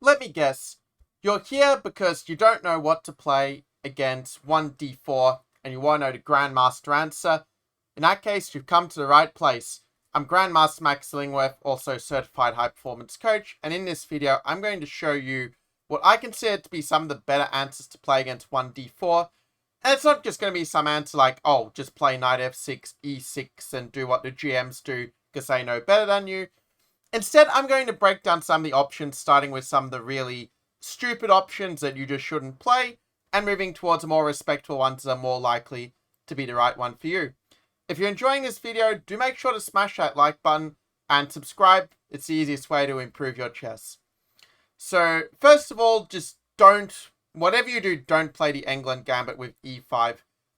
let me guess. You're here because you don't know what to play against 1d4 and you want to know the Grandmaster answer. In that case, you've come to the right place. I'm Grandmaster Max Illingworth, also Certified High Performance Coach, and in this video, I'm going to show you what I consider to be some of the better answers to play against 1d4. And it's not just going to be some answer like, oh, just play knight f6, e6, and do what the GMs do because they know better than you. Instead, I'm going to break down some of the options, starting with some of the really stupid options that you just shouldn't play, and moving towards more respectful ones that are more likely to be the right one for you. If you're enjoying this video, do make sure to smash that like button and subscribe. It's the easiest way to improve your chess. So, first of all, just whatever you do, don't play the England Gambit with e5.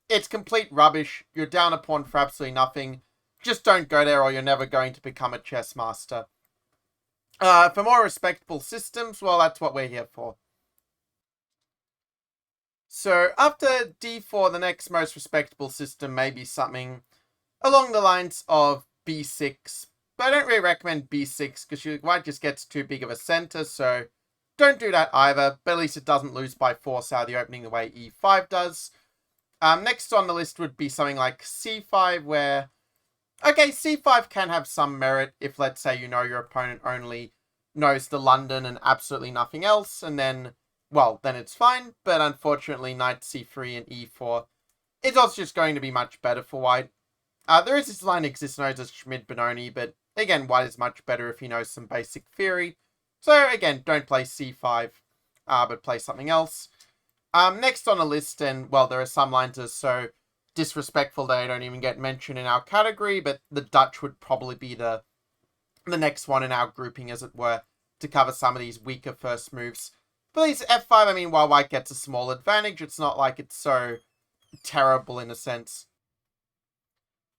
It's complete rubbish. You're down a pawn for absolutely nothing. Just don't go there or you're never going to become a chess master. For more respectable systems, well, that's what we're here for. So, after d4, the next most respectable system may be something along the lines of b6. But I don't really recommend b6 because your white just gets too big of a center, so don't do that either. But at least it doesn't lose by force out of the opening the way e5 does. Next on the list would be something like c5, where okay, c5 can have some merit if, let's say, you know your opponent only knows the London and absolutely nothing else, and then, well, then it's fine. But unfortunately, knight c3 and e4 is also just going to be much better for white. There is this line exists known as Schmid-Benoni, but again, white is much better if he knows some basic theory. So again, don't play c5, but play something else. Next on the list, and well, there are some lines that are so disrespectful they don't even get mentioned in our category, but the Dutch would probably be the next one in our grouping, as it were, to cover some of these weaker first moves. But these f5, I mean, while white gets a small advantage, it's not like it's so terrible in a sense.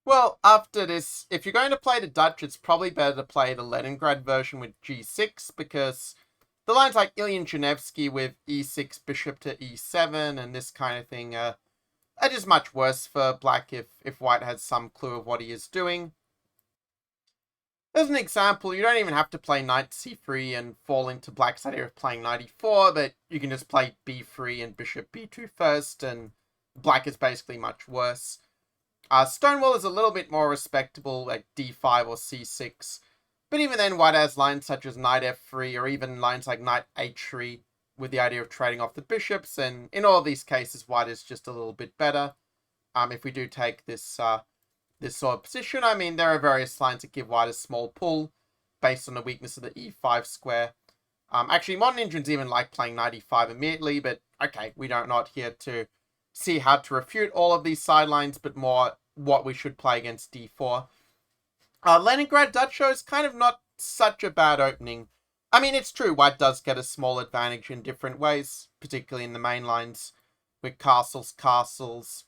Well, after this, if you're going to play the Dutch, it's probably better to play the Leningrad version with g6, because the lines like Ilyin Genevsky with e6, bishop to e7, and this kind of thing are just much worse for black if white has some clue of what he is doing. As an example, you don't even have to play knight c3 and fall into black's idea of playing knight e4, but you can just play b3 and bishop b2 first, and black is basically much worse. Stonewall is a little bit more respectable, like d5 or c6. But even then, white has lines such as knight f3, or even lines like knight h3, with the idea of trading off the bishops. And in all these cases, white is just a little bit better. If we do take this sort of position, I mean, there are various lines that give white a small pull, based on the weakness of the e5 square. Actually, modern Indians even like playing knight e5 immediately, but okay, we are not here to see how to refute all of these sidelines, but more what we should play against d4. Leningrad Dutch show is kind of not such a bad opening. I mean, it's true, white does get a small advantage in different ways, particularly in the main lines, with castles, c4,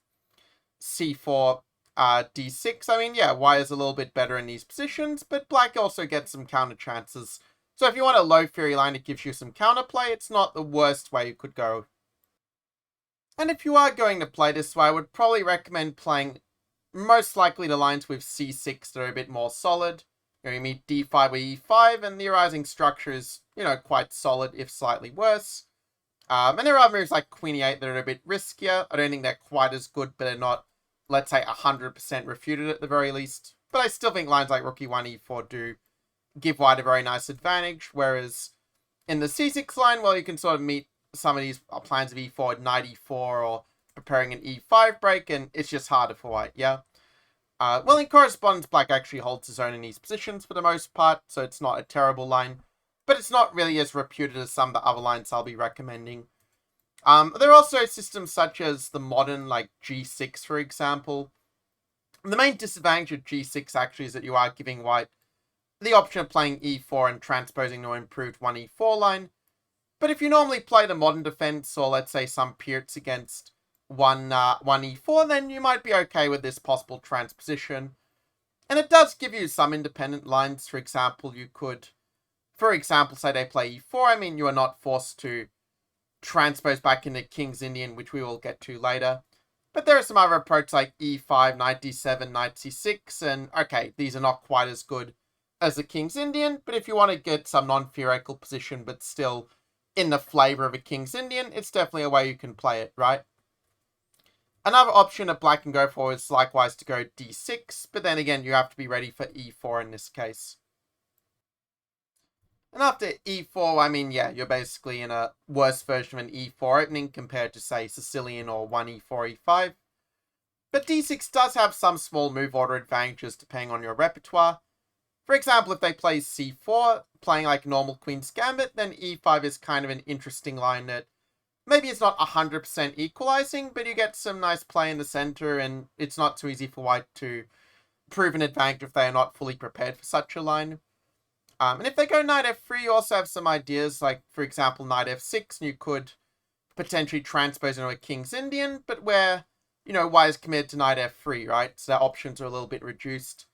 d6. I mean, yeah, white is a little bit better in these positions, but black also gets some counter chances. So if you want a low theory line that gives you some counterplay, it's not the worst way you could go. And if you are going to play this way, I would probably recommend playing most likely the lines with c6 that are a bit more solid. You meet d5 with e5, and the arising structure is, quite solid, if slightly worse. And there are moves like queen e8 that are a bit riskier. I don't think they're quite as good, but they're not, let's say, 100% refuted at the very least. But I still think lines like rook e1, e4 do give white a very nice advantage, whereas in the c6 line, well, you can sort of meet some of these plans of e4, knight e4, or preparing an e5 break, and it's just harder for white, yeah? Well, in correspondence, black actually holds his own in these positions for the most part, so it's not a terrible line, but it's not really as reputed as some of the other lines I'll be recommending. There are also systems such as the modern, like g6, for example. The main disadvantage of g6 actually is that you are giving white the option of playing e4 and transposing to an improved 1e4 line. But if you normally play the modern defense, or let's say some Pirts against 1e4, then you might be okay with this possible transposition. And it does give you some independent lines. For example, you could, say they play e4. I mean, you are not forced to transpose back into King's Indian, which we will get to later. But there are some other approaches like e5, knight d7, knight c6, and okay, these are not quite as good as the King's Indian, but if you want to get some non-theoretical position, but still in the flavor of a King's Indian, it's definitely a way you can play it, right? Another option that black can go for is likewise to go d6, but then again, you have to be ready for e4 in this case. And after e4, I mean, yeah, you're basically in a worse version of an e4 opening compared to, say, Sicilian or 1e4, e5. But d6 does have some small move order advantages depending on your repertoire. For example, if they play c4, playing like normal Queen's Gambit, then e5 is kind of an interesting line that maybe it's not 100% equalizing, but you get some nice play in the center, and it's not too easy for white to prove an advantage if they are not fully prepared for such a line. And if they go knight f3, you also have some ideas, like, for example, knight f6, and you could potentially transpose into a King's Indian, but where, white is committed to knight f3, right? So their options are a little bit reduced.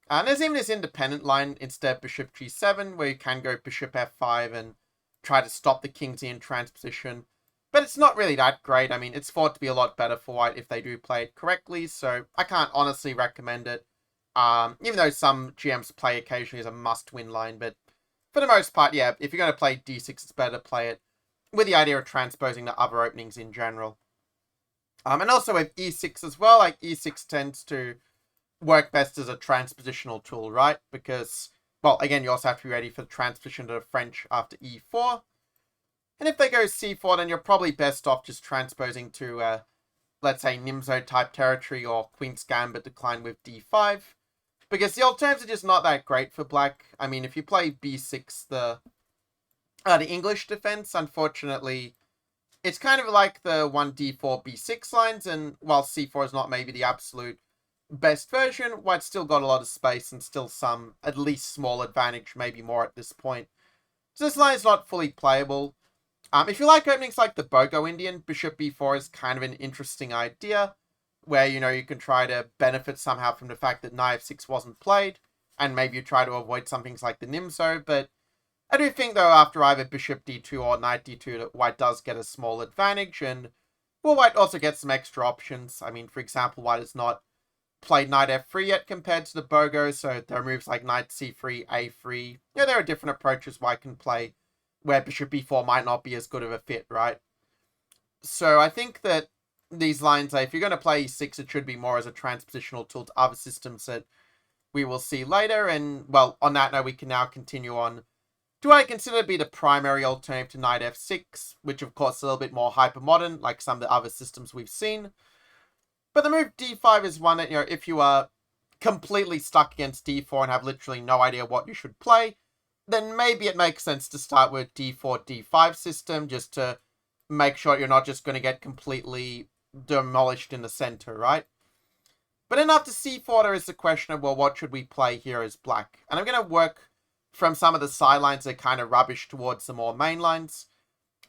And there's even this independent line instead, bishop g7, where you can go bishop f5 and try to stop the King's Indian transposition. But it's not really that great. I mean, it's thought to be a lot better for white if they do play it correctly, so I can't honestly recommend it. Even though some GMs play occasionally as a must-win line, but for the most part, yeah, if you're going to play d6, it's better to play it with the idea of transposing the other openings in general. And also with e6 as well, like e6 tends to work best as a transpositional tool, right? Because, well, again, you also have to be ready for the transposition to the French after e4. And if they go c4, then you're probably best off just transposing to, let's say, Nimzo-type territory or Queen's Gambit decline with d5. Because the alternatives are just not that great for black. I mean, if you play b6, the English defense, unfortunately, it's kind of like the 1d4, b6 lines, and while c4 is not maybe the absolute best version, white's still got a lot of space and still some, at least small advantage, maybe more at this point. So this line is not fully playable. If you like openings like the Bogo Indian, bishop b4 is kind of an interesting idea, where, you can try to benefit somehow from the fact that knight f6 wasn't played, and maybe you try to avoid some things like the Nimzo, but I do think, though, after either bishop d2 or knight d2, that white does get a small advantage, and, well, white also gets some extra options. I mean, for example, white has not played knight f3 yet compared to the Bogo, so there are moves like knight c3, a3. There are different approaches white can play, where bishop b4 might not be as good of a fit, right? So I think that these lines, if you're going to play e6, it should be more as a transpositional tool to other systems that we will see later. And, well, on that note, we can now continue on. Do I consider to be the primary alternative to knight f6, which of course is a little bit more hyper-modern, like some of the other systems we've seen. But the move d5 is one that, if you are completely stuck against d4 and have literally no idea what you should play, then maybe it makes sense to start with d4, d5 system, just to make sure you're not just going to get completely demolished in the center, right? But then after c4, there is the question of, well, what should we play here as black? And I'm going to work from some of the sidelines that are kind of rubbish towards the more main lines.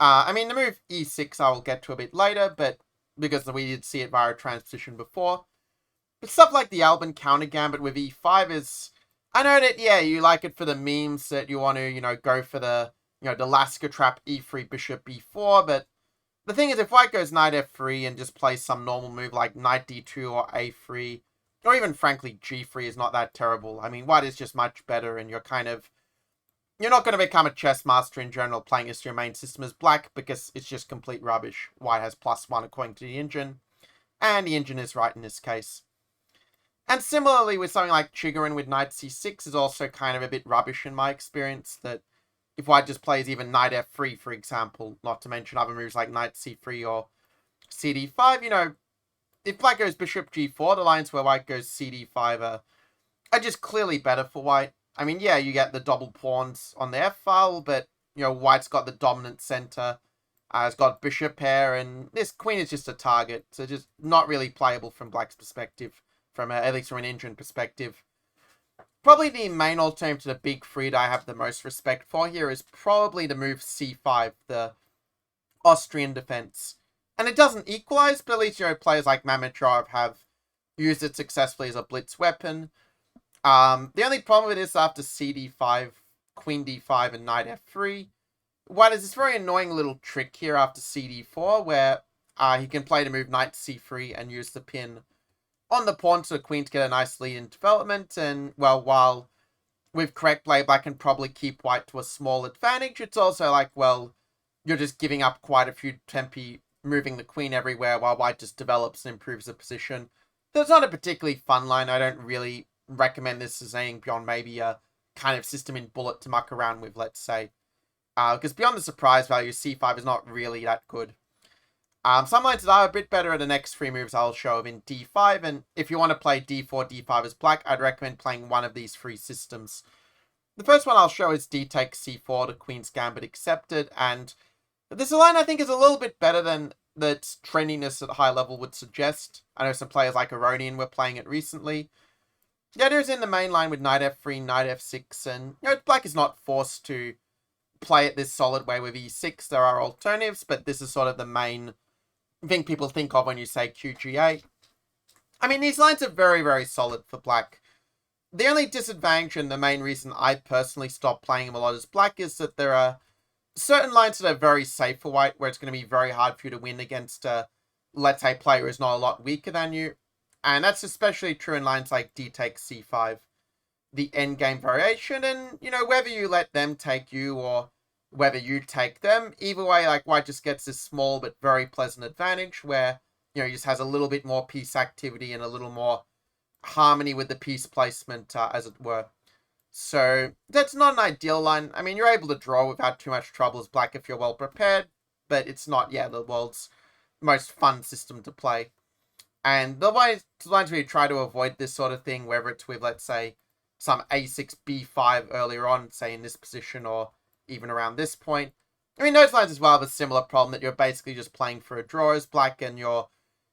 I mean, the move e6 I will get to a bit later, but because we did see it via transposition before. But stuff like the Alban counter gambit with e5 is, I know that, yeah, you like it for the memes that you want to, go for the, the Lasker trap e3 bishop b4, but the thing is, if white goes knight f3 and just plays some normal move like knight d2 or a3, or even, frankly, g3 is not that terrible. I mean, white is just much better, and you're not going to become a chess master in general playing as your main system as black, because it's just complete rubbish. White has +1 according to the engine, and the engine is right in this case. And similarly with something like Chigorin with knight c6 is also kind of a bit rubbish in my experience, that if white just plays even knight f3, for example, not to mention other moves like knight c3 or cd5, if black goes bishop g4, the lines where white goes cd5 are just clearly better for white. I mean, yeah, you get the double pawns on the f-file, but, white's got the dominant center, it's got bishop pair, and this queen is just a target, so just not really playable from black's perspective, at least from an engine perspective. Probably the main alternative to the big three that I have the most respect for here is probably the move c5, the Austrian defense. And it doesn't equalize, but at least, players like Mametrov have used it successfully as a blitz weapon. The only problem with this after cd5, queen d5, and knight f3, white has this very annoying little trick here after cd4, where he can play the move knight c3 and use the pin on the pawn to the queen to get a nice lead in development, and, well, while with correct play, black can probably keep white to a small advantage, it's also like, well, you're just giving up quite a few tempi, moving the queen everywhere while white just develops and improves the position. That's not a particularly fun line. I don't really recommend this as anything beyond maybe a kind of system in bullet to muck around with, let's say. Because beyond the surprise value, c5 is not really that good. Some lines that are a bit better are the next three moves I'll show of in d5, and if you want to play d4, d5 as black, I'd recommend playing one of these three systems. The first one I'll show is d takes c4, the Queen's Gambit accepted, and this line I think is a little bit better than its trendiness at high level would suggest. I know some players like Aronian were playing it recently. The idea is in the main line with knight f3, knight f6, and black is not forced to play it this solid way with e6. There are alternatives, but this is sort of the main thing people think of when you say QG8. I mean, these lines are very, very solid for black. The only disadvantage, and the main reason I personally stopped playing them a lot as black, is that there are certain lines that are very safe for white, where it's going to be very hard for you to win against a, let's say, player who's not a lot weaker than you. And that's especially true in lines like d takes c5, the endgame variation, and, whether you let them take you or whether you take them, either way, like, white just gets this small but very pleasant advantage where, he just has a little bit more piece activity and a little more harmony with the piece placement, as it were. So that's not an ideal line. I mean, you're able to draw without too much trouble as black if you're well prepared, but it's not, the world's most fun system to play. And the lines where you try to avoid this sort of thing, whether it's with, let's say, some a6, b5 earlier on, say in this position or even around this point. I mean, those lines as well have a similar problem that you're basically just playing for a draw as black, and your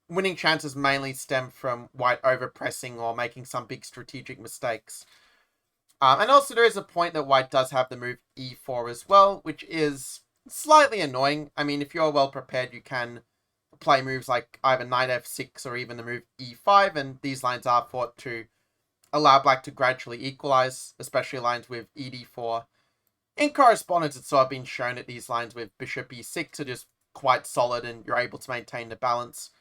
winning chances mainly stem from white overpressing or making some big strategic mistakes. And also there is a point that white does have the move e4 as well, which is slightly annoying. I mean, if you're well prepared, you can play moves like either knight f6 or even the move e5, and these lines are thought to allow black to gradually equalize, especially lines with ed4. In correspondence, it's sort of been shown that these lines with bishop e6 are just quite solid and you're able to maintain the balance.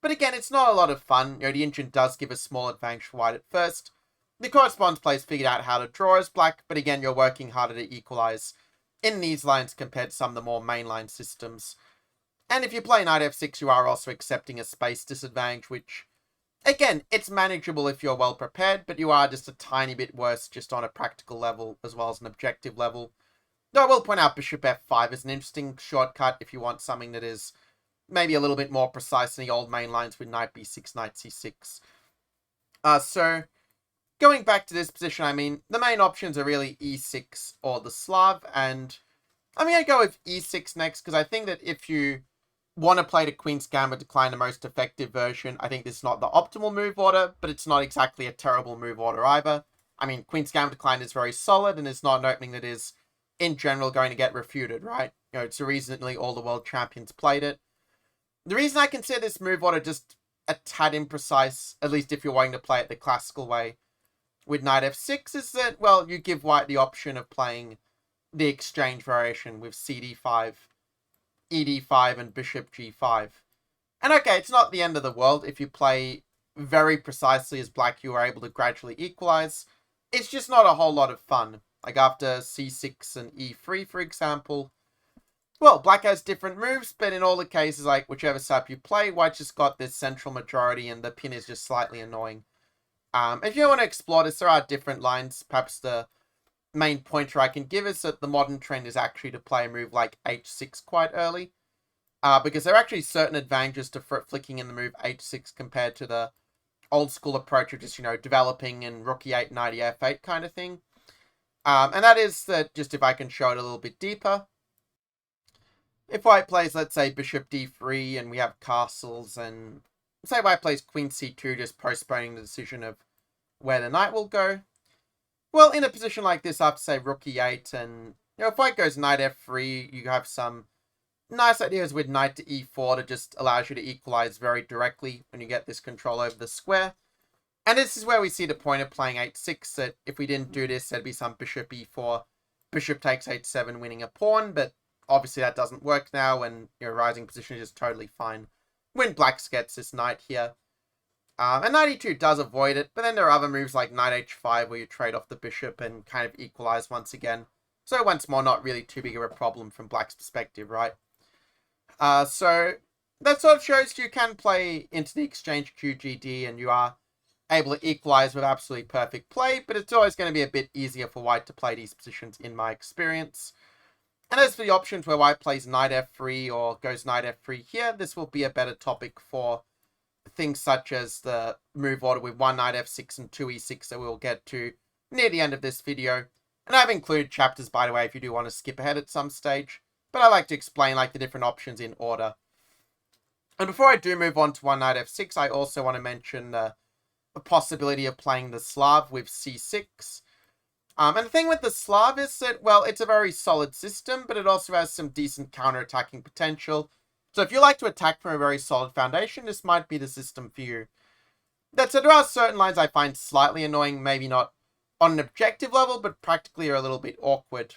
But again, it's not a lot of fun. The engine does give a small advantage for white at first. The correspondence players figured out how to draw as black, but again, you're working harder to equalize in these lines compared to some of the more mainline systems. And if you play knight f6, you are also accepting a space disadvantage, which, again, it's manageable if you're well prepared, but you are just a tiny bit worse just on a practical level as well as an objective level. Though I will point out bishop f5 is an interesting shortcut if you want something that is maybe a little bit more precise in the old main lines with knight b6, knight c6. So, going back to this position, I mean, the main options are really e6 or the Slav, and I'm going to go with e6 next, because I think that if you want to play the Queen's Gambit decline, the most effective version, I think this is not the optimal move order, but it's not exactly a terrible move order either. I mean, Queen's Gambit decline is very solid, and it's not an opening that is, in general, going to get refuted, right? It's the reason that nearly all the world champions played it. The reason I consider this move order just a tad imprecise, at least if you're wanting to play it the classical way, with knight f6, is that, well, you give white the option of playing the exchange variation with cd5, ed5, and bishop g5. And okay, it's not the end of the world. If you play very precisely as black, you are able to gradually equalize. It's just not a whole lot of fun. Like after c6 and e3, for example, well, black has different moves, but in all the cases, like whichever side you play, white just got this central majority and the pin is just slightly annoying. If you want to explore this, there are different lines. Perhaps the main pointer I can give is that the modern trend is actually to play a move like h6 quite early. Because there are actually certain advantages to flicking in the move h6 compared to the old school approach of just, developing and rook e8, knight f8 kind of thing. And that is that, just if I can show it a little bit deeper, if white plays, let's say, bishop d3 and we have castles, and say white plays queen c2, just postponing the decision of where the knight will go. Well, in a position like this, after, say, rook e8, and, if white goes knight f3, you have some nice ideas with knight to e4 that just allows you to equalize very directly when you get this control over the square. And this is where we see the point of playing h6, that if we didn't do this, there'd be some bishop e4, bishop takes h7, winning a pawn, but obviously that doesn't work now, and your rising position is just totally fine when black gets this knight here. And knight e2 does avoid it, but then there are other moves like knight h5 where you trade off the bishop and kind of equalize once again. So once more, not really too big of a problem from Black's perspective, right? So that sort of shows you can play into the exchange QGD and you are able to equalize with absolutely perfect play, but it's always going to be a bit easier for White to play these positions in my experience. And as for the options where White plays knight f3 or goes knight f3 here, this will be a better topic for things such as the move order with 1 knight f6 and 2 e6 that we'll get to near the end of this video. And I've included chapters, by the way, if you do want to skip ahead at some stage. But I like to explain like the different options in order. And before I do move on to 1 knight f6, I also want to mention the possibility of playing the Slav with c6. And the thing with the Slav is that, well, it's a very solid system, but it also has some decent counter-attacking potential. So if you like to attack from a very solid foundation, this might be the system for you. That said, there are certain lines I find slightly annoying, maybe not on an objective level, but practically are a little bit awkward.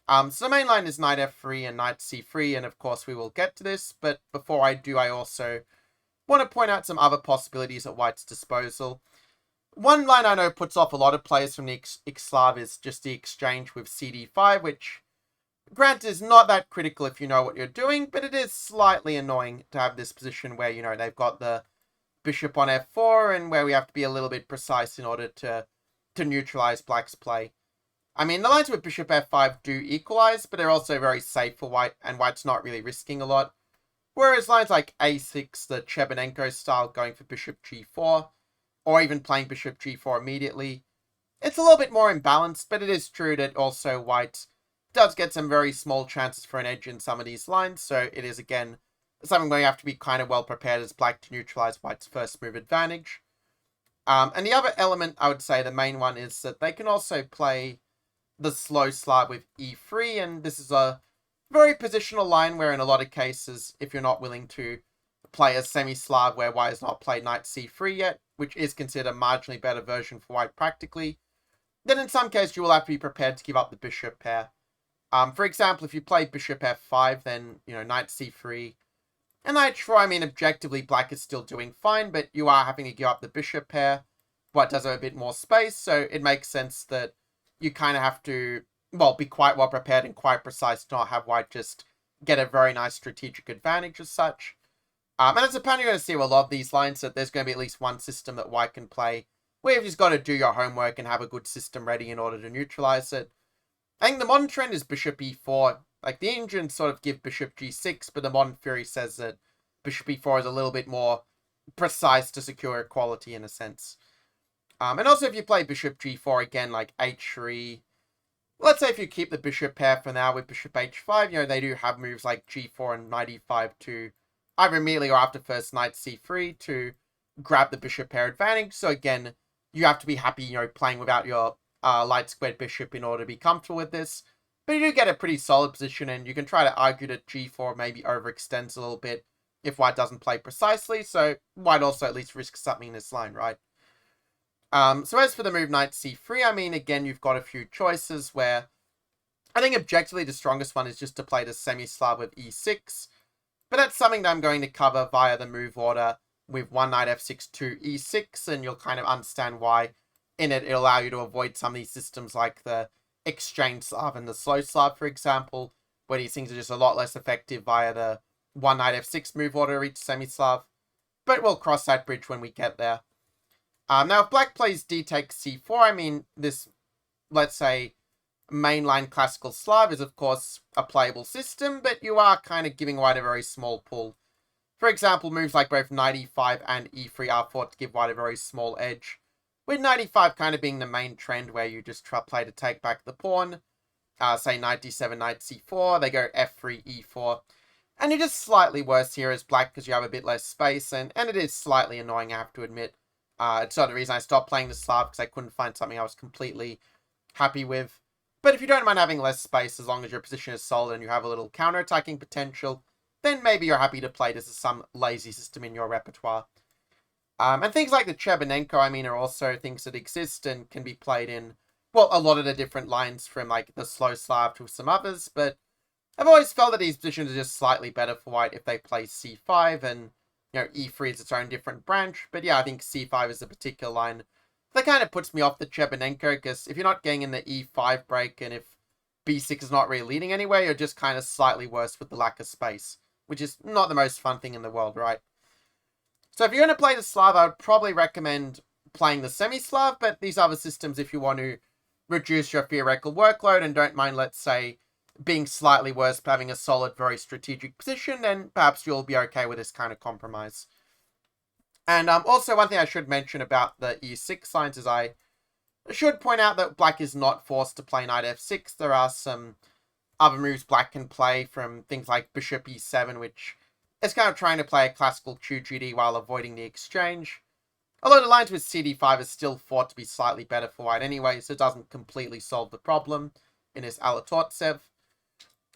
So the main line is knight f3 and knight c3, and of course we will get to this, but before I do, I also want to point out some other possibilities at White's disposal. One line I know puts off a lot of players from the Slav is just the exchange with cd5, which, granted, is not that critical if you know what you're doing, but it is slightly annoying to have this position where, you know, they've got the bishop on f4 and where we have to be a little bit precise in order to neutralize Black's play. I mean, the lines with bishop f5 do equalize, but they're also very safe for White, and White's not really risking a lot. Whereas lines like a6, the Chebanenko style, going for bishop g4, or even playing bishop g4 immediately, it's a little bit more imbalanced, but it is true that also White does get some very small chances for an edge in some of these lines, so it is, again, something where you have to be kind of well prepared as Black to neutralize White's first move advantage. And the other element, I would say, the main one, is that they can also play the slow Slav with e3, and this is a very positional line where in a lot of cases, if you're not willing to play a semi-Slav where White has not played knight c3 yet, which is considered a marginally better version for White practically, then in some cases you will have to be prepared to give up the bishop pair. For example, if you play bishop f5, then, you know, knight c3, and knight 4, I mean, objectively, Black is still doing fine, but you are having to give up the bishop pair. White does have a bit more space, so it makes sense that you kind of have to, well, be quite well prepared and quite precise to not have White just get a very nice strategic advantage as such. And as a pan, you're going to see with a lot of these lines that there's going to be at least one system that White can play, where you've just got to do your homework and have a good system ready in order to neutralize it. I think the modern trend is bishop e4. Like, the ancients sort of give bishop g6, but the modern theory says that bishop e4 is a little bit more precise to secure equality in a sense. And also if you play bishop g4 again, like h3, let's say if you keep the bishop pair for now with bishop h5, you know, they do have moves like g4 and knight e5 to either immediately or after first knight c3 to grab the bishop pair advantage. So again, you have to be happy, you know, playing without your light squared bishop in order to be comfortable with this. But you do get a pretty solid position, and you can try to argue that g4 maybe overextends a little bit if White doesn't play precisely, so White also at least risks something in this line, right? So as for the move knight c3, I mean, again, you've got a few choices where I think objectively the strongest one is just to play the semi-Slav with e6, but that's something that I'm going to cover via the move order with 1 knight f6 to e6, and you'll kind of understand why in it it'll allow you to avoid some of these systems like the exchange Slav and the slow Slav, for example, where these things are just a lot less effective via the 1 knight f6 move order each semi-Slav, but we'll cross that bridge when we get there. Now, if Black plays d takes c4, I mean, this, let's say, mainline classical Slav is, of course, a playable system, but you are kind of giving White a very small pull. For example, moves like both knight e5 and e3 are thought to give White a very small edge, with knight e5 kind of being the main trend where you just play to take back the pawn. Say knight d7, knight c4, they go f3, e4. And you're just slightly worse here as Black because you have a bit less space, and it is slightly annoying, I have to admit. It's sort of the reason I stopped playing the Slav, because I couldn't find something I was completely happy with. But if you don't mind having less space, as long as your position is solid and you have a little counter-attacking potential, then maybe you're happy to play this as some lazy system in your repertoire. And things like the Chebanenko, I mean, are also things that exist and can be played in, well, a lot of the different lines from, like, the slow Slav to some others, but I've always felt that these positions are just slightly better for White if they play c5, and, you know, e3 is its own different branch. But yeah, I think c5 is a particular line that kind of puts me off the Chebanenko, because if you're not getting in the e5 break, and if b6 is not really leading anywhere, you're just kind of slightly worse with the lack of space, which is not the most fun thing in the world, right? So if you're going to play the Slav, I would probably recommend playing the semi-Slav, but these other systems, if you want to reduce your theoretical workload and don't mind, let's say, being slightly worse but having a solid, very strategic position, then perhaps you'll be okay with this kind of compromise. And also, one thing I should mention about the e6 lines is I should point out that black is not forced to play knight f6. There are some other moves black can play, from things like bishop e7, which is kind of trying to play a classical QGD while avoiding the exchange. Although the lines with cd5 is still thought to be slightly better for white anyway, so it doesn't completely solve the problem in this Alatortsev.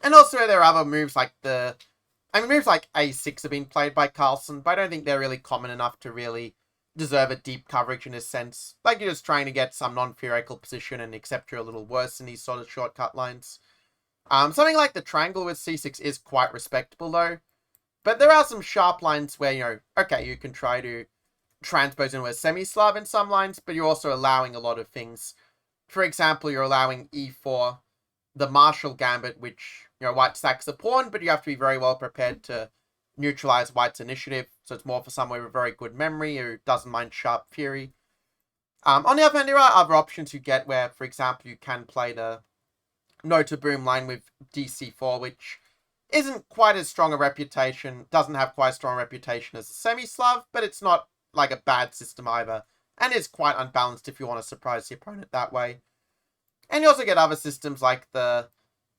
And also there are other moves like moves like a6 have been played by Carlsen, but I don't think they're really common enough to really deserve a deep coverage in a sense. Like, you're just trying to get some non-theoretical position and accept you're a little worse in these sort of shortcut lines. Something like the triangle with c6 is quite respectable though. But there are some sharp lines where, okay, you can try to transpose into a semi-Slav in some lines, but you're also allowing a lot of things. For example, you're allowing e4, the Marshall Gambit, which, white sacks the pawn, but you have to be very well prepared to neutralize white's initiative. So it's more for someone with very good memory who doesn't mind sharp theory. On the other hand, there are other options you get where, for example, you can play the no to boom line with dc4, which isn't quite as strong a reputation, doesn't have quite as strong a reputation as a semi-Slav, but it's not like a bad system either, and is quite unbalanced if you want to surprise the opponent that way. And you also get other systems like the,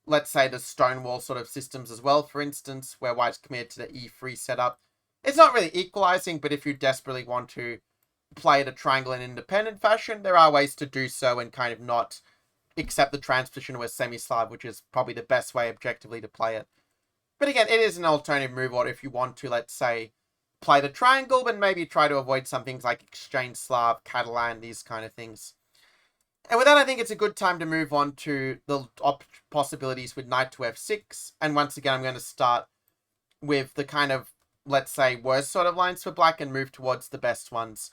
let's say, the Stonewall sort of systems as well, for instance, where white's committed to the e3 setup. It's not really equalizing, but if you desperately want to play the triangle in independent fashion, there are ways to do so and kind of not accept the transition to a semi-Slav, which is probably the best way objectively to play it. But again, it is an alternative move order if you want to, let's say, play the triangle, but maybe try to avoid some things like exchange Slav, Catalan, these kind of things. And with that, I think it's a good time to move on to the possibilities with knight to f6. And once again, I'm going to start with the kind of, let's say, worst sort of lines for black and move towards the best ones.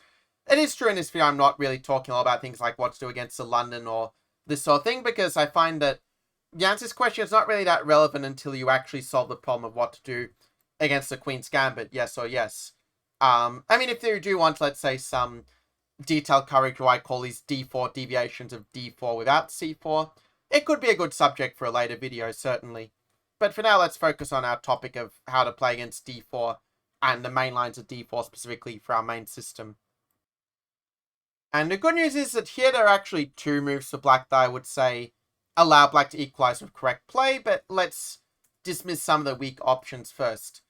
It is true in this video, I'm not really talking all about things like what to do against the London or this sort of thing, because I find that the answer to this question is not really that relevant until you actually solve the problem of what to do against the Queen's Gambit, yes or yes. If you do want, let's say, some detailed coverage, what I call these d4 deviations of d4 without c4, it could be a good subject for a later video, certainly. But for now, let's focus on our topic of how to play against d4 and the main lines of d4 specifically for our main system. And the good news is that here there are actually two moves for black that I would say allow black to equalize with correct play, but let's dismiss some of the weak options first.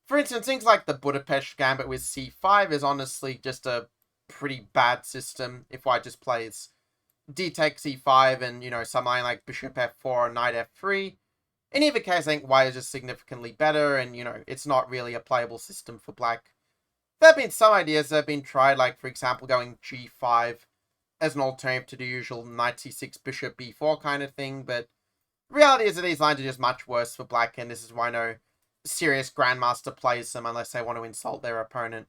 For instance, things like the Budapest Gambit with c5 is honestly just a pretty bad system if white just plays d takes e5 and, some line like bishop f4 or knight f3. In either case, I think white is just significantly better and, it's not really a playable system for black. There have been some ideas that have been tried, like, for example, going g5 as an alternative to the usual knight c6, bishop b4 kind of thing, but the reality is that these lines are just much worse for black, and this is why no serious grandmaster plays them unless they want to insult their opponent.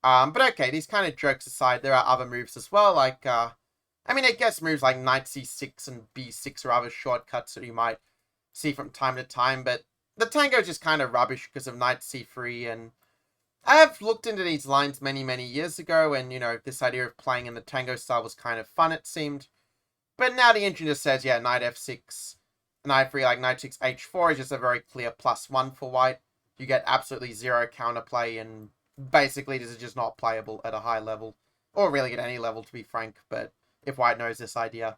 But okay, these kind of jokes aside, there are other moves as well, like, I guess moves like knight c6 and b6 are other shortcuts that you might see from time to time, but the tango is just kind of rubbish because of knight c3, and I have looked into these lines many, many years ago, and, this idea of playing in the tango style was kind of fun, it seemed. But now the engine just says, yeah, knight f6, knight f3, like knight 6, h4 is just a very clear +1 for white. You get absolutely zero counterplay, and basically this is just not playable at a high level. Or really at any level, to be frank, but if white knows this idea.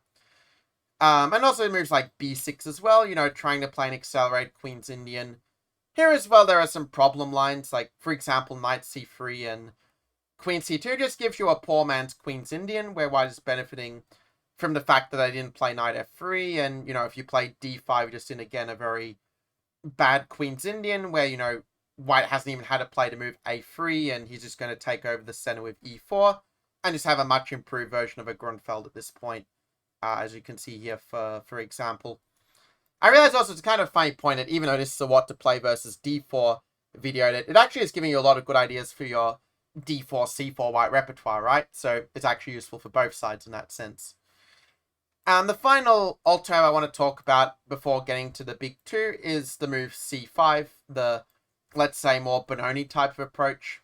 And also moves like b6 as well, trying to play an accelerated Queen's Indian. Here as well, there are some problem lines, like, for example, knight c3 and queen c2 just gives you a poor man's Queen's Indian, where white is benefiting from the fact that they didn't play knight f3, and, if you play d5, you're just in, again, a very bad Queen's Indian, where, white hasn't even had to play to move a3, and he's just going to take over the center with e4, and just have a much improved version of a Grunfeld at this point, as you can see here, for example. I realize also it's kind of a funny point that even though this is a what to play versus d4 video, that it actually is giving you a lot of good ideas for your d4, c4 white repertoire, right? So it's actually useful for both sides in that sense. And the final alto I want to talk about before getting to the big two is the move c5, the, let's say, more Benoni type of approach.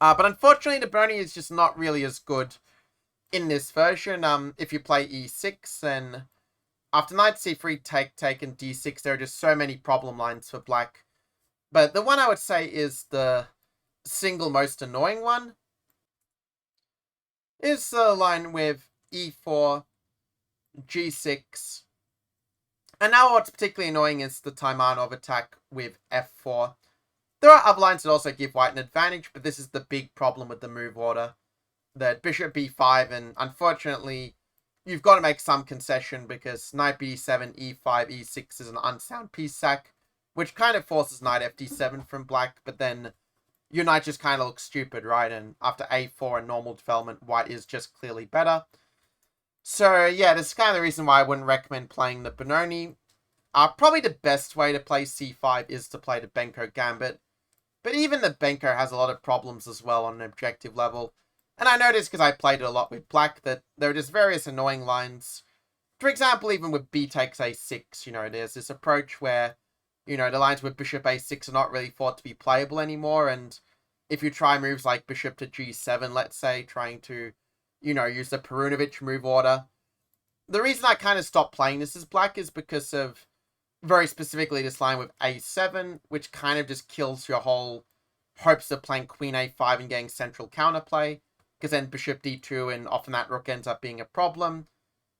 But unfortunately, the Benoni is just not really as good in this version. If you play e6, then after knight c3, take, and d6, there are just so many problem lines for black. But the one I would say is the single most annoying one is the line with e4, g6. And now what's particularly annoying is the Taimanov attack with f4. There are other lines that also give white an advantage, but this is the big problem with the move order. That bishop b5, and unfortunately, you've got to make some concession because knight b7, e5, e6 is an unsound piece sack, which kind of forces knight fd7 from black, but then your knight just kind of looks stupid, right? And after a4 and normal development, white is just clearly better. So yeah, this is kind of the reason why I wouldn't recommend playing the Benoni. Probably the best way to play c5 is to play the Benko Gambit. But even the Benko has a lot of problems as well on an objective level. And I noticed, because I played it a lot with black, that there are just various annoying lines. For example, even with b takes a6, there's this approach where, the lines with bishop a6 are not really thought to be playable anymore. And if you try moves like bishop to g7, let's say, trying to, use the Perunovic move order. The reason I kind of stopped playing this as black is because of, very specifically, this line with a7, which kind of just kills your whole hopes of playing queen a5 and getting central counterplay. Because then bishop d2 and often that rook ends up being a problem.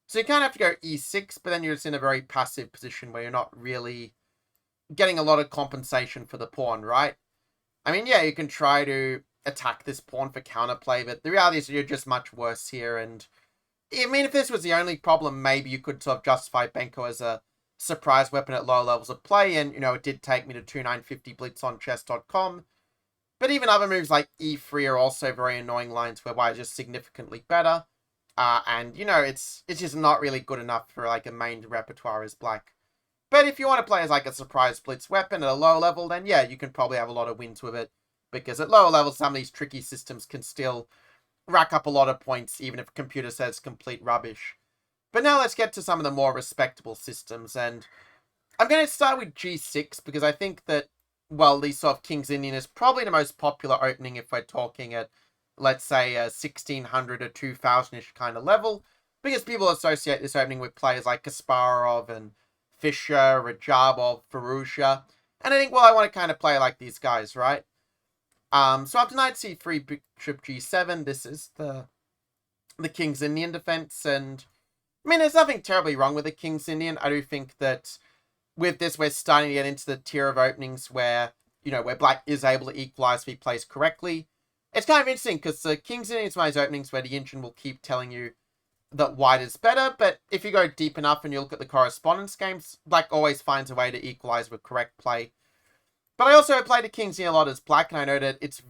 So you kind of have to go e6, but then you're just in a very passive position where you're not really getting a lot of compensation for the pawn, right? I mean, yeah, you can try to attack this pawn for counterplay, but the reality is you're just much worse here. And I mean, if this was the only problem, maybe you could sort of justify Benko as a surprise weapon at lower levels of play. And, it did take me to 2950 blitz on chess.com. But even other moves like e3 are also very annoying lines where white is just significantly better. And, it's just not really good enough for, like, a main repertoire as black. But if you want to play as, like, a surprise blitz weapon at a lower level, then, yeah, you can probably have a lot of wins with it. Because at lower levels, some of these tricky systems can still rack up a lot of points, even if a computer says complete rubbish. But now let's get to some of the more respectable systems. And I'm going to start with g6, because I think that, well, the sort of King's Indian is probably the most popular opening if we're talking at, let's say, a 1600 or 2000-ish kind of level, because people associate this opening with players like Kasparov and Fischer, Rajabov, Firouzja, and I think, well, I want to kind of play like these guys, right? So after knight c3, bishop g7, this is the King's Indian defense, and I mean, there's nothing terribly wrong with the King's Indian. I do think that with this, we're starting to get into the tier of openings where, where black is able to equalize if he plays correctly. It's kind of interesting because the King's Indian is one of those openings where the engine will keep telling you that white is better, but if you go deep enough and you look at the correspondence games, black always finds a way to equalize with correct play. But I also play the King's Indian a lot as black, and I know that it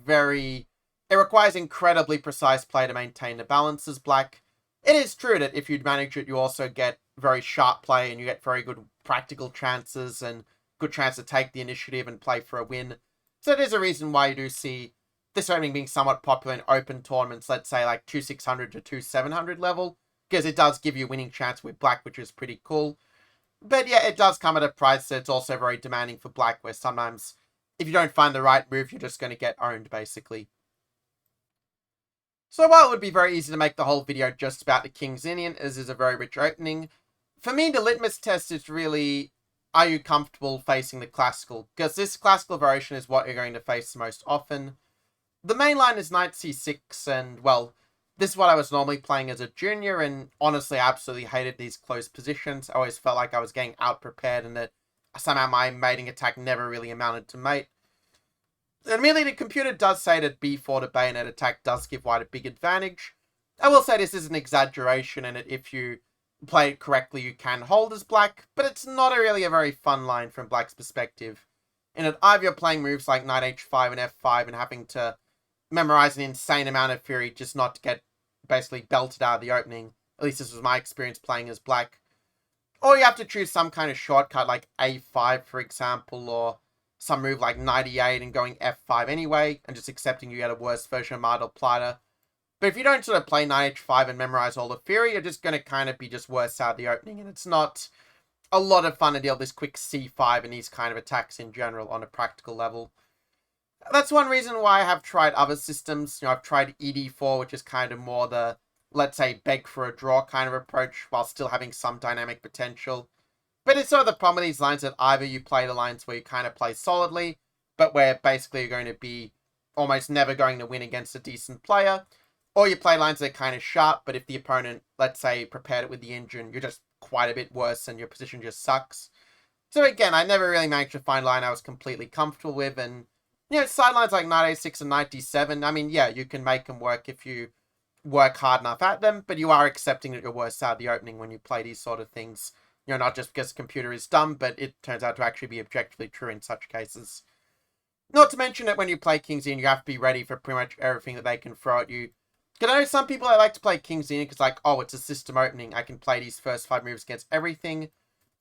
requires incredibly precise play to maintain the balance as black. It is true that if you manage it, you also get very sharp play and you get very good practical chances and good chance to take the initiative and play for a win. So there's a reason why you do see this opening being somewhat popular in open tournaments, let's say like 2600 to 2700 level, because it does give you a winning chance with black, which is pretty cool. But yeah, it does come at a price that's also very demanding for black, where sometimes if you don't find the right move, you're just going to get owned, basically. So while it would be very easy to make the whole video just about the King's Indian, as is a very rich opening, for me, the litmus test is really, are you comfortable facing the classical? Because this classical variation is what you're going to face the most often. The main line is knight c6, and, well, this is what I was normally playing as a junior, and honestly, I absolutely hated these close positions. I always felt like I was getting out-prepared, and that somehow my mating attack never really amounted to mate. Admittedly, the computer does say that b4 to bayonet attack does give white a big advantage. I will say this is an exaggeration, and that if you play it correctly, you can hold as black, but it's not really a very fun line from black's perspective. In that either you're playing moves like knight h5 and f5 and having to memorize an insane amount of theory just not to get basically belted out of the opening. At least this was my experience playing as black. Or you have to choose some kind of shortcut like a5, for example, or some move like knight e8 and going f5 anyway, and just accepting you get a worse version of Mar del Plata. But if you don't sort of play knight h5 and memorize all the theory, you're just going to kind of be just worse out of the opening, and it's not a lot of fun to deal with this quick c5 and these kind of attacks in general on a practical level. That's one reason why I have tried other systems. I've tried ed4, which is kind of more the, let's say, beg for a draw kind of approach, while still having some dynamic potential. But it's sort of the problem with these lines that either you play the lines where you kind of play solidly, but where basically you're going to be almost never going to win against a decent player, or you play lines that are kind of sharp, but if the opponent, let's say, prepared it with the engine, you're just quite a bit worse and your position just sucks. So again, I never really managed to find a line I was completely comfortable with, and sidelines like knight a6 and knight d7, I mean, yeah, you can make them work if you work hard enough at them, but you are accepting that you're worse out of the opening when you play these sort of things. Not just because the computer is dumb, but it turns out to actually be objectively true in such cases. Not to mention that when you play King's Indian, you have to be ready for pretty much everything that they can throw at you. Because I know some people that like to play King's Indian because, like, oh, it's a system opening, I can play these first 5 moves against everything.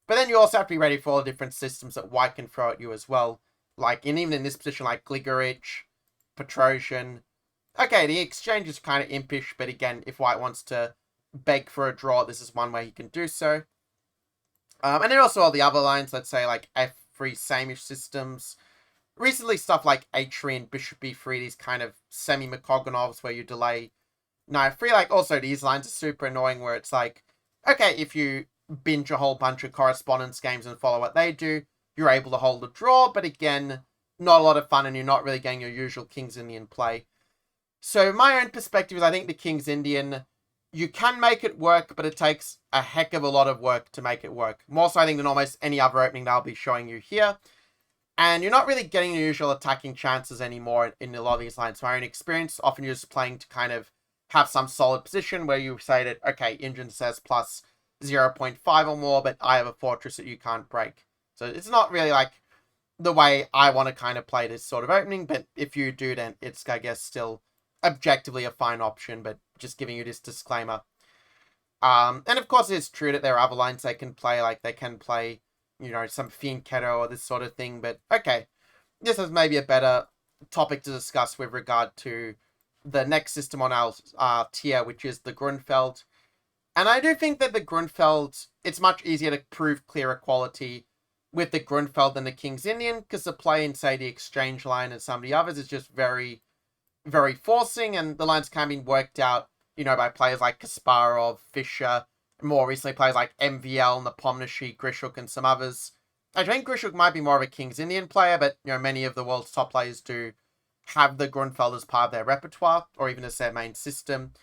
But then you also have to be ready for all the different systems that White can throw at you as well. Like, even in this position, like Gligorich, Petrosian. Okay, the exchange is kind of impish, but again, if White wants to beg for a draw, this is one way he can do so. And then also all the other lines, let's say like f3 same-ish systems. Recently stuff like h3 and bishop b3, these kind of semi-Makoganovs where you delay knight f3. Like, also these lines are super annoying where it's like, okay, if you binge a whole bunch of correspondence games and follow what they do, you're able to hold a draw, but again, not a lot of fun and you're not really getting your usual King's Indian play. So my own perspective is I think the King's Indian, you can make it work, but it takes a heck of a lot of work to make it work. More so, I think, than almost any other opening that I'll be showing you here. And you're not really getting the usual attacking chances anymore in a lot of these lines. From my own experience, often you're just playing to kind of have some solid position where you say that, okay, engine says plus 0.5 or more, but I have a fortress that you can't break. So it's not really like the way I want to kind of play this sort of opening, but if you do, then it's, I guess, still objectively a fine option, but just giving you this disclaimer. And of course it's true that there are other lines they can play, like they can play, some Fianchetto or this sort of thing, but okay. This is maybe a better topic to discuss with regard to the next system on our tier, which is the Grunfeld. And I do think that the Grunfeld, it's much easier to prove clear equality with the Grunfeld than the King's Indian, because the play in, say, the exchange line and some of the others is just very, very forcing, and the lines can be worked out, by players like Kasparov, Fischer, more recently players like MVL, Nepomniachtchi, Grishuk, and some others. I think Grishuk might be more of a King's Indian player, but, many of the world's top players do have the Grunfeld as part of their repertoire, or even as their main system.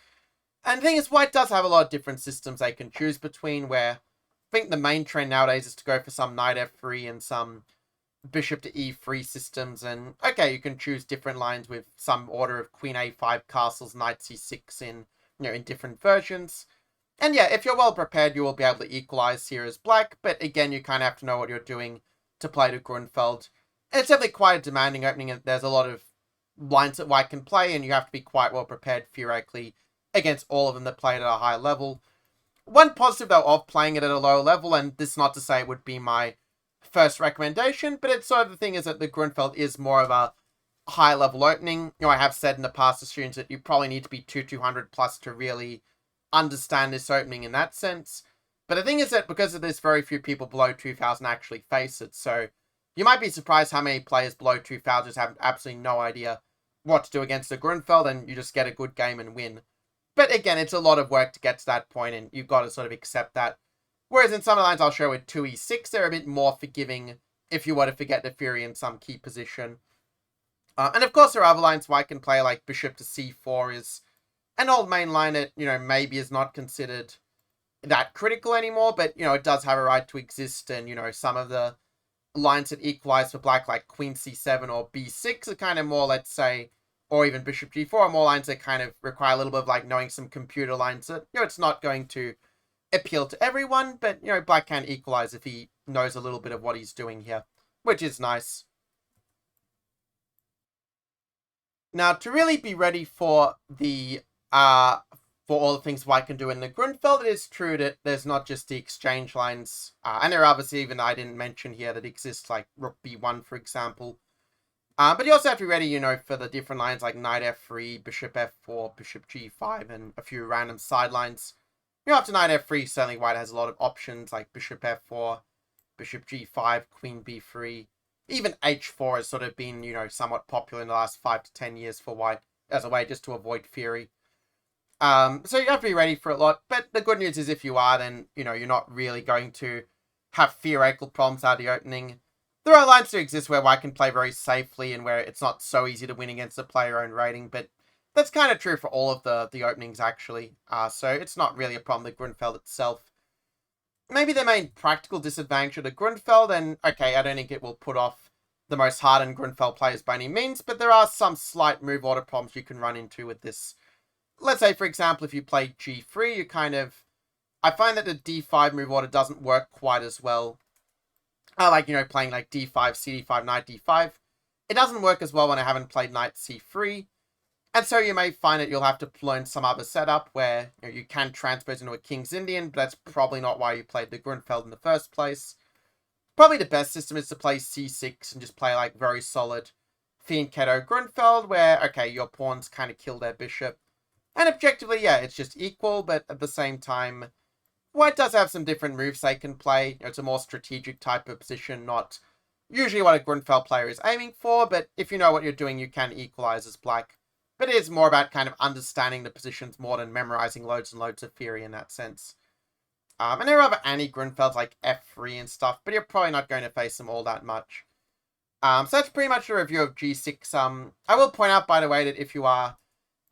And the thing is, White does have a lot of different systems they can choose between, where I think the main trend nowadays is to go for some knight f3 and some bishop to e3 systems, and okay, you can choose different lines with some order of queen a5 castles, knight c6 in different versions. And yeah, if you're well prepared, you will be able to equalize here as black, but again, you kind of have to know what you're doing to play the Grunfeld. It's definitely quite a demanding opening, and there's a lot of lines that White can play, and you have to be quite well prepared theoretically against all of them that play it at a high level. One positive, though, of playing it at a low level, and this is not to say it would be my first recommendation, but it's sort of the thing is that the Grunfeld is more of a high level opening. I have said in the past to students that you probably need to be 200 plus to really understand this opening in that sense. But the thing is that because of this, very few people below 2000 actually face it. So you might be surprised how many players below 2000 have absolutely no idea what to do against the Grunfeld, and you just get a good game and win. But again, it's a lot of work to get to that point, and you've got to sort of accept that. Whereas in some of the lines I'll show with 2e6, they're a bit more forgiving if you were to forget the theory in some key position. And of course there are other lines White can play, like bishop to c4 is an old main line that, maybe is not considered that critical anymore, but, it does have a right to exist, and, some of the lines that equalize for black, like queen c7 or b6, are kind of more, let's say, or even bishop g4, are more lines that kind of require a little bit of, like, knowing some computer lines that, it's not going to appeal to everyone, but, black can equalize if he knows a little bit of what he's doing here, which is nice. Now, to really be ready for the, for all the things White can do in the Grunfeld, it is true that there's not just the exchange lines, and there are obviously even I didn't mention here that exist, like rook b1, for example. But you also have to be ready, you know, for the different lines like knight f3, bishop f4, bishop g5, and a few random sidelines. You know, after knight f3, certainly white has a lot of options like bishop f4, bishop g5, queen b3. Even h4 has sort of been, you know, somewhat popular in the last 5 to 10 years for white as a way just to avoid fury. So you have to be ready for a lot. But the good news is if you are, then, you know, you're not really going to have theoretical problems out of the opening. There are lines that exist where white can play very safely and where it's not so easy to win against a player own rating, but that's kind of true for all of the openings, actually. So it's not really a problem with Grunfeld itself. Maybe the main practical disadvantage of the Grunfeld, and okay, I don't think it will put off the most hardened Grunfeld players by any means, but there are some slight move order problems you can run into with this. Let's say, for example, if you play g3, you kind of... I find that the d5 move order doesn't work quite as well. I like, you know, playing like d5, cd5, knight d5. It doesn't work as well when I haven't played knight c3. And so you may find that you'll have to learn some other setup where, you know, you can transpose into a King's Indian, but that's probably not why you played the Grunfeld in the first place. Probably the best system is to play c6 and just play like very solid fianchetto Grunfeld, where, okay, your pawns kind of kill their bishop. And objectively, yeah, it's just equal, but at the same time, white does have some different moves they can play. You know, it's a more strategic type of position, not usually what a Grunfeld player is aiming for, but if you know what you're doing, you can equalize as black. But it is more about kind of understanding the positions more than memorizing loads and loads of theory in that sense. And there are other anti-Grunfelds like f3 and stuff, but you're probably not going to face them all that much. So that's pretty much a review of g6. I will point out, by the way, that if you are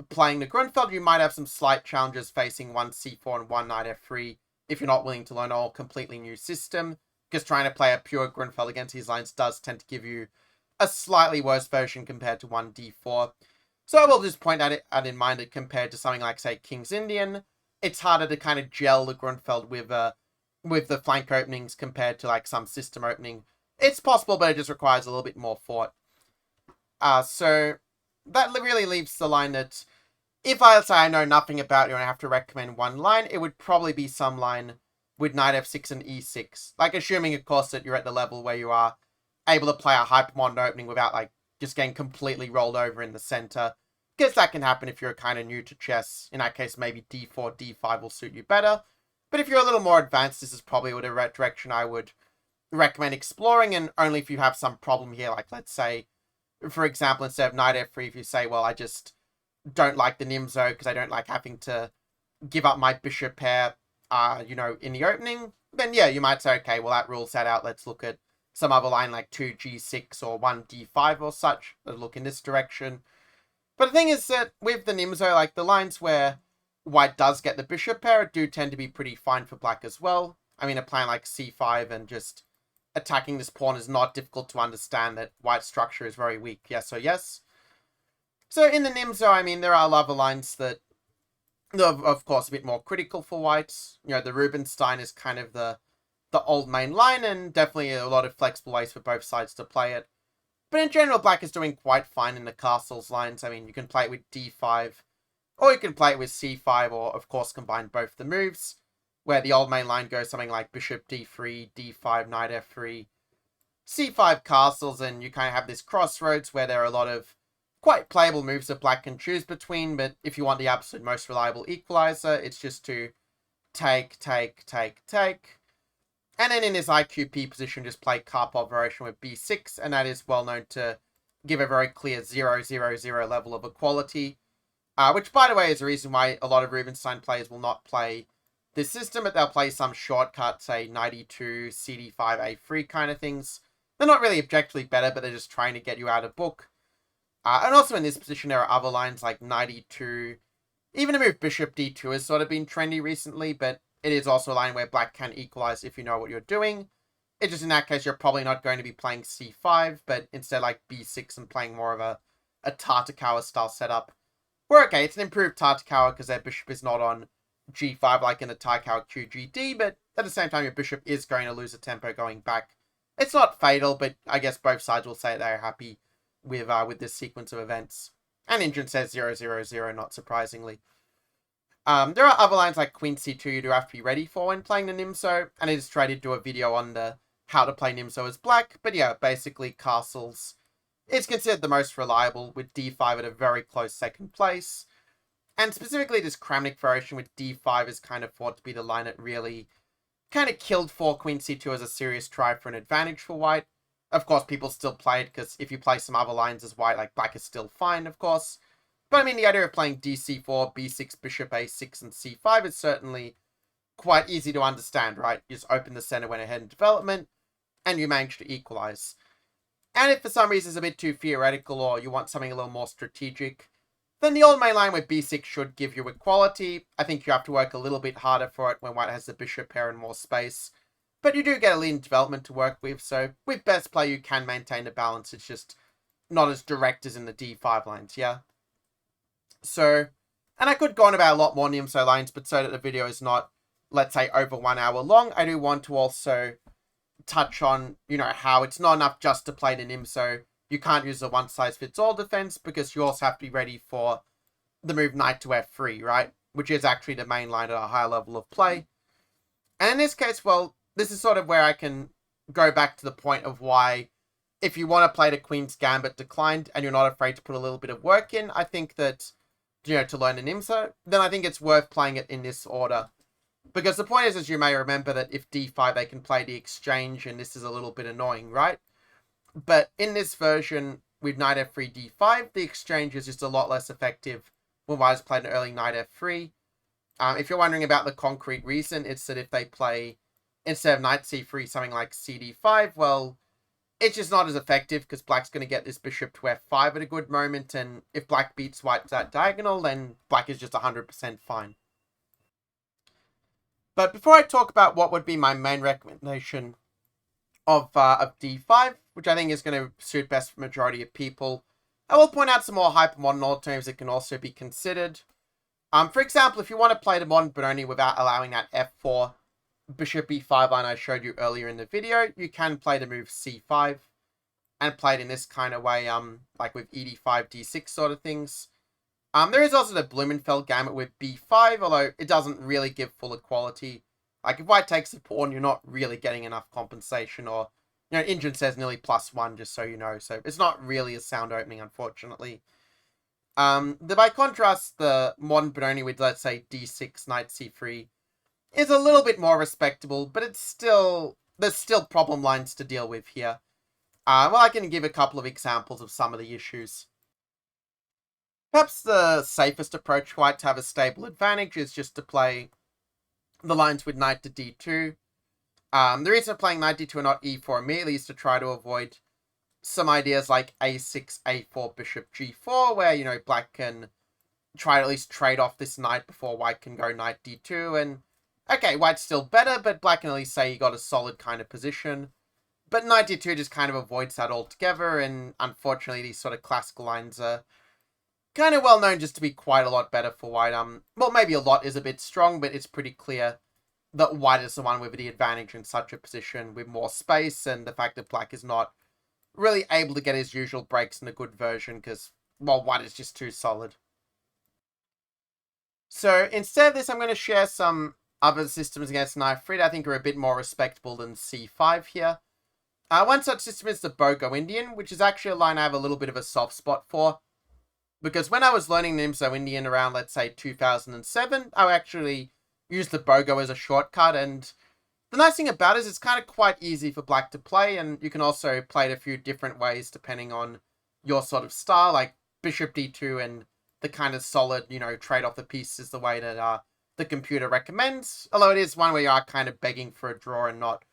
playing the Grunfeld, you might have some slight challenges facing one c4 and one knight f3 if you're not willing to learn a whole completely new system, because trying to play a pure Grunfeld against these lines does tend to give you a slightly worse version compared to one d4. So I will just point out in mind that compared to something like, say, King's Indian, it's harder to kind of gel the Grunfeld with the flank openings compared to like some system opening. It's possible, but it just requires a little bit more thought. So that really leaves the line that if I say I know nothing about you and I have to recommend one line, it would probably be some line with knight f6 and e6. Like, assuming, of course, that you're at the level where you are able to play a hypermodern opening without, like, just getting completely rolled over in the center. Because that can happen if you're kind of new to chess. In that case, maybe d4, d5 will suit you better. But if you're a little more advanced, this is probably the direction I would recommend exploring, and only if you have some problem here. Like, let's say, for example, instead of knight f3, if you say, well, I just don't like the Nimzo because I don't like having to give up my bishop pair, you know, in the opening, then yeah, you might say, okay, well, that rules that out. Let's look at some other line like 2g6 or 1d5 or such. Let's look in this direction. But the thing is that with the Nimzo, like, the lines where white does get the bishop pair do tend to be pretty fine for black as well. I mean, a plan like c5 and just attacking this pawn is not difficult to understand that white's structure is very weak. Yes or yes. So in the Nimzo, I mean, there are other lines that are, of course, a bit more critical for whites. You know, the Rubinstein is kind of the old main line, and definitely a lot of flexible ways for both sides to play it. But in general, black is doing quite fine in the castles lines. I mean, you can play it with d5, or you can play it with c5, or, of course, combine both the moves, where the old main line goes something like bishop d3, d5, knight f3, c5 castles, and you kind of have this crossroads where there are a lot of quite playable moves that black can choose between, but if you want the absolute most reliable equalizer, it's just to take, and then in this IQP position, just play Karpov variation with b6, and that is well known to give a very clear 0-0-0 level of equality, which, by the way, is the reason why a lot of Rubinstein players will not play this system, but they'll play some shortcut, say, knight e2, cd5, a3 kind of things. They're not really objectively better, but they're just trying to get you out of book. And also in this position, there are other lines like knight e2. Even a move bishop d2 has sort of been trendy recently, but it is also a line where black can equalize if you know what you're doing. It's just in that case, you're probably not going to be playing c5, but instead like b6 and playing more of a Tartakower style setup. Where, okay, it's an improved Tartakower because their bishop is not on g5 like in the Tartakower QGD, but at the same time, your bishop is going to lose a tempo going back. It's not fatal, but I guess both sides will say they're happy with this sequence of events. And Injun says 0-0-0, not surprisingly. There are other lines like Queen C2 you do have to be ready for when playing the Nimzo, and I just tried to do a video on the how to play Nimzo as black, but yeah, basically castles It's considered the most reliable, with d5 at a very close second place. And specifically this Kramnik variation with d5 is kind of thought to be the line that really kind of killed 4 queen c2 as a serious try for an advantage for white. Of course, people still play it, because if you play some other lines as white, like black is still fine, of course. But I mean, the idea of playing dc4, b6, bishop a6, and c5 is certainly quite easy to understand, right? You just open the center, went ahead in development, and you manage to equalize. And if for some reason it's a bit too theoretical, or you want something a little more strategic, then the old main line with b6 should give you equality. I think you have to work a little bit harder for it when white has the bishop pair and more space. But you do get a lean development to work with, so with best play you can maintain the balance. It's just not as direct as in the d5 lines, yeah? So, and I could go on about a lot more NIMSO lines, but so that the video is not, let's say, over 1 hour long, I do want to also touch on, how it's not enough just to play the NIMSO. You can't use a one-size-fits-all defense, because you also have to be ready for the move knight to f3, right? Which is actually the main line at a higher level of play. And in this case, well, this is sort of where I can go back to the point of why, if you want to play the Queen's Gambit declined and you're not afraid to put a little bit of work in, I think that, to learn the NIMSO, then I think it's worth playing it in this order. Because the point is, as you may remember, that if d5 they can play the exchange, and this is a little bit annoying, right? But in this version, with knight f3, d5, the exchange is just a lot less effective when white has played an early knight f3. If you're wondering about the concrete reason, it's that if they play, instead of knight c3, something like cd5, well, it's just not as effective, because black's going to get this bishop to f5 at a good moment, and if black beats white that diagonal, then black is just 100% fine. But before I talk about what would be my main recommendation of d5, which I think is going to suit best for the majority of people, I will point out some more hypermodern alternatives that can also be considered. For example, if you want to play the modern but only without allowing that f4 bishop e5 line I showed you earlier in the video, you can play the move c5 and play it in this kind of way, like with ed5, d6 sort of things. There is also the Blumenfeld Gambit with b5, although it doesn't really give full equality. Like, if white takes the pawn, you're not really getting enough compensation, or, Injun says nearly +1, just so you know, so it's not really a sound opening, unfortunately. By contrast, the modern Benoni with, let's say, d6, knight c3, is a little bit more respectable, but there's still problem lines to deal with here. Well, I can give a couple of examples of some of the issues. Perhaps the safest approach for white to have a stable advantage is just to play the lines with knight to d2. The reason for playing knight d2 and not e4 immediately is to try to avoid some ideas like a6, a4, bishop g4, where, black can try to at least trade off this knight before white can go knight d2, and, okay, white's still better, but black can at least say he got a solid kind of position. But knight d2 just kind of avoids that altogether, and unfortunately these sort of classical lines are kind of well known just to be quite a lot better for white. Well, maybe a lot is a bit strong, but it's pretty clear that white is the one with the advantage in such a position with more space, and the fact that black is not really able to get his usual breaks in a good version because, well, white is just too solid. So instead of this, I'm going to share some other systems against knight f3 that I think are a bit more respectable than c5 here. One such system is the Bogo Indian, which is actually a line I have a little bit of a soft spot for. Because when I was learning Nimzo Indian around, let's say, 2007, I actually used the Bogo as a shortcut, and the nice thing about it is it's kind of quite easy for black to play, and you can also play it a few different ways depending on your sort of style, like bishop d2 and the kind of solid, trade off the pieces is the way that the computer recommends, although it is one where you are kind of begging for a draw and not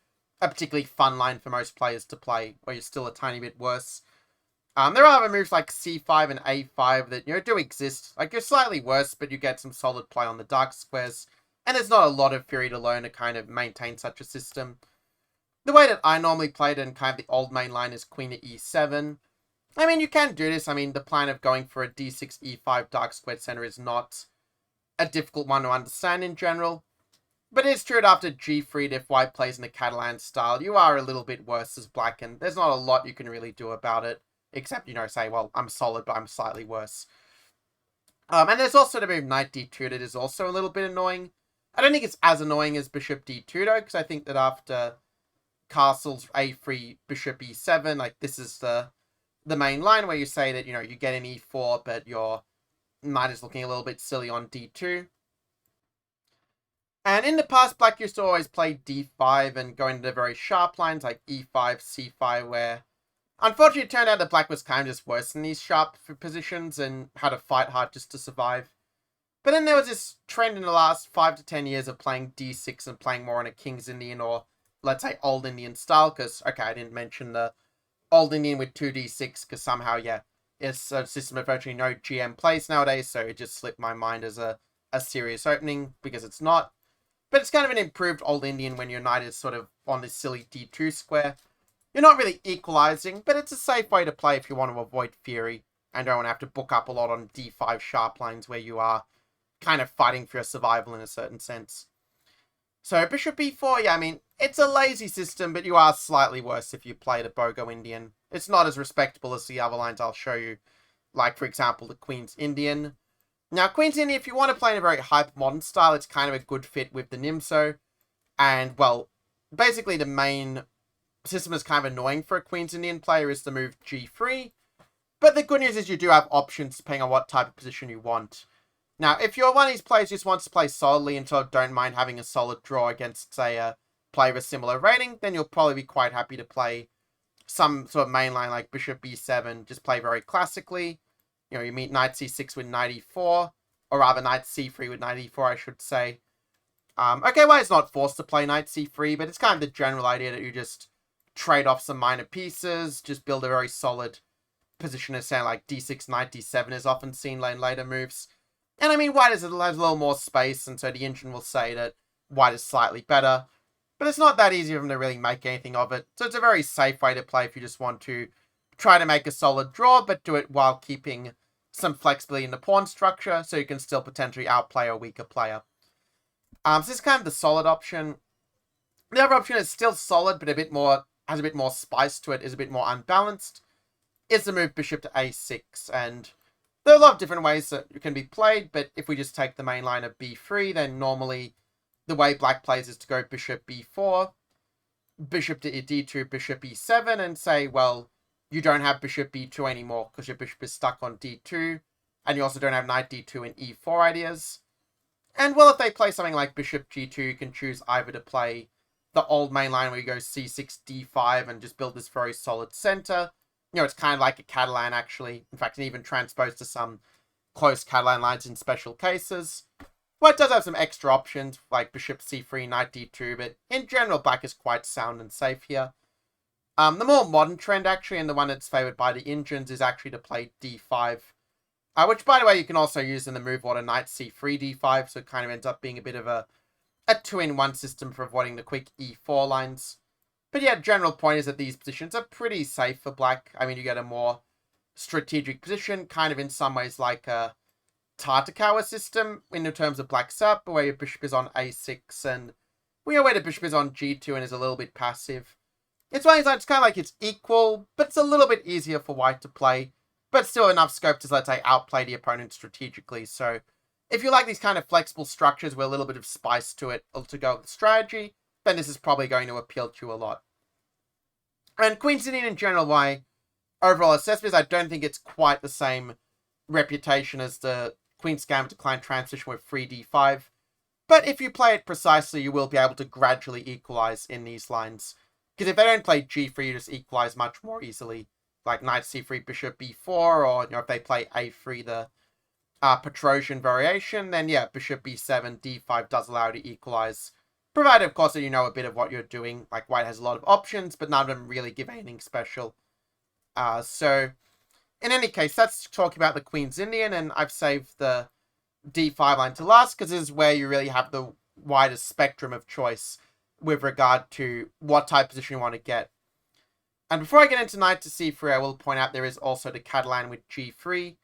a particularly fun line for most players to play, where you're still a tiny bit worse. There are other moves like c5 and a5 that, do exist. Like, you're slightly worse, but you get some solid play on the dark squares. And there's not a lot of theory to learn to kind of maintain such a system. The way that I normally played in kind of the old main line is queen to e7. I mean, you can do this. I mean, the plan of going for a d6, e5 dark squared center is not a difficult one to understand in general. But it's true that after g3, if white plays in the Catalan style, you are a little bit worse as black, and there's not a lot you can really do about it. Except, say, well, I'm solid, but I'm slightly worse. And there's also the move knight d2 that is also a little bit annoying. I don't think it's as annoying as bishop d2, though, because I think that after castles a3, bishop e7, like, this is the the main line where you say that, you get an e4, but your knight is looking a little bit silly on d2. And in the past, black used to always play d5 and go into very sharp lines like e5, c5, where unfortunately it turned out that black was kind of just worse in these sharp positions and had to fight hard just to survive. But then there was this trend in the last 5 to 10 years of playing d6 and playing more in a King's Indian or, let's say, Old Indian style, because, okay, I didn't mention the Old Indian with 2d6, because somehow, yeah, it's a system of virtually no GM plays nowadays, so it just slipped my mind as a serious opening, because it's not. But it's kind of an improved Old Indian when your knight is sort of on this silly d2 square. You're not really equalizing, but it's a safe way to play if you want to avoid Fury and don't want to have to book up a lot on d5 sharp lines where you are kind of fighting for your survival in a certain sense. So bishop b4, yeah, I mean, it's a lazy system, but you are slightly worse if you play the Bogo Indian. It's not as respectable as the other lines I'll show you, like, for example, the Queen's Indian. Now, Queen's Indian, if you want to play in a very hyper-modern style, it's kind of a good fit with the Nimso. And, well, basically the main system is kind of annoying for a Queen's Indian player is the move g3. But the good news is you do have options depending on what type of position you want. Now, if you're one of these players who just wants to play solidly and sort of don't mind having a solid draw against, say, a player of a similar rating, then you'll probably be quite happy to play some sort of mainline like bishop b7, just play very classically. You meet knight c6 with knight e4, or rather knight c3 with knight e4, I should say. Okay, well, it's not forced to play knight c3, but it's kind of the general idea that you just trade off some minor pieces, just build a very solid position as saying like d6, knight d7 is often seen in later moves. And I mean, white has a little more space, and so the engine will say that white is slightly better. But it's not that easy for them to really make anything of it. So it's a very safe way to play if you just want to try to make a solid draw, but do it while keeping some flexibility in the pawn structure, so you can still potentially outplay a weaker player. So this is kind of the solid option. The other option is still solid, but has a bit more spice to it, is a bit more unbalanced, is the move bishop to a6. And there are a lot of different ways that it can be played, but if we just take the main line of b3, then normally the way black plays is to go bishop b4, bishop to d2, bishop e7, and say, well, you don't have bishop b2 anymore because your bishop is stuck on d2, and you also don't have knight d2 and e4 ideas. And, well, if they play something like bishop g2, you can choose either to play the old main line where you go c6, d5, and just build this very solid center. It's kind of like a Catalan, actually. In fact, it's even transposed to some close Catalan lines in special cases. Well, it does have some extra options, like bishop c3, knight d2, but in general, black is quite sound and safe here. The more modern trend, actually, and the one that's favored by the engines, is actually to play d5. Which, by the way, you can also use in the move order knight c3, d5, so it kind of ends up being a bit of a 2-in-1 system for avoiding the quick e4 lines. But yeah, general point is that these positions are pretty safe for black. I mean, you get a more strategic position, kind of in some ways like a Tartakower system in the terms of black's up, where your bishop is on a6, and where the bishop is on g2 and is a little bit passive. It's kind of like it's equal, but it's a little bit easier for white to play, but still enough scope to, let's say, outplay the opponent strategically. So if you like these kind of flexible structures with a little bit of spice to it to go with strategy, then this is probably going to appeal to you a lot. And Queen's Indian in general, my overall assessment is I don't think it's quite the same reputation as the Queen's Gambit decline transition with 3d5. But if you play it precisely, you will be able to gradually equalize in these lines. Because if they don't play g3, you just equalize much more easily. Like knight c3, bishop b4, or if they play a3, the Petrosian variation, then yeah, bishop b7, d5 does allow you to equalize. Provided, of course, that you know a bit of what you're doing. Like, white has a lot of options, but none of them really give anything special. So, in any case, that's talking about the Queen's Indian, and I've saved the d5 line to last, because this is where you really have the widest spectrum of choice with regard to what type of position you want to get. And before I get into knight to c3, I will point out there is also the Catalan with g3.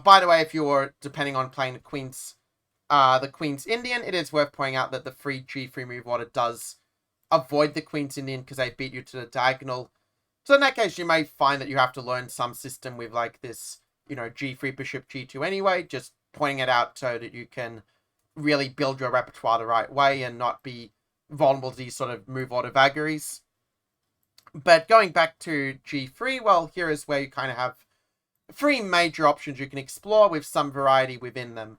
By the way, if you're depending on playing the Queen's Indian, it is worth pointing out that the free g3 move order does avoid the Queen's Indian because they beat you to the diagonal. So in that case, you may find that you have to learn some system with like this, g3 bishop g2 anyway, just pointing it out so that you can really build your repertoire the right way and not be vulnerable to these sort of move order vagaries. But going back to g3, well, here is where you kind of have three major options you can explore with some variety within them.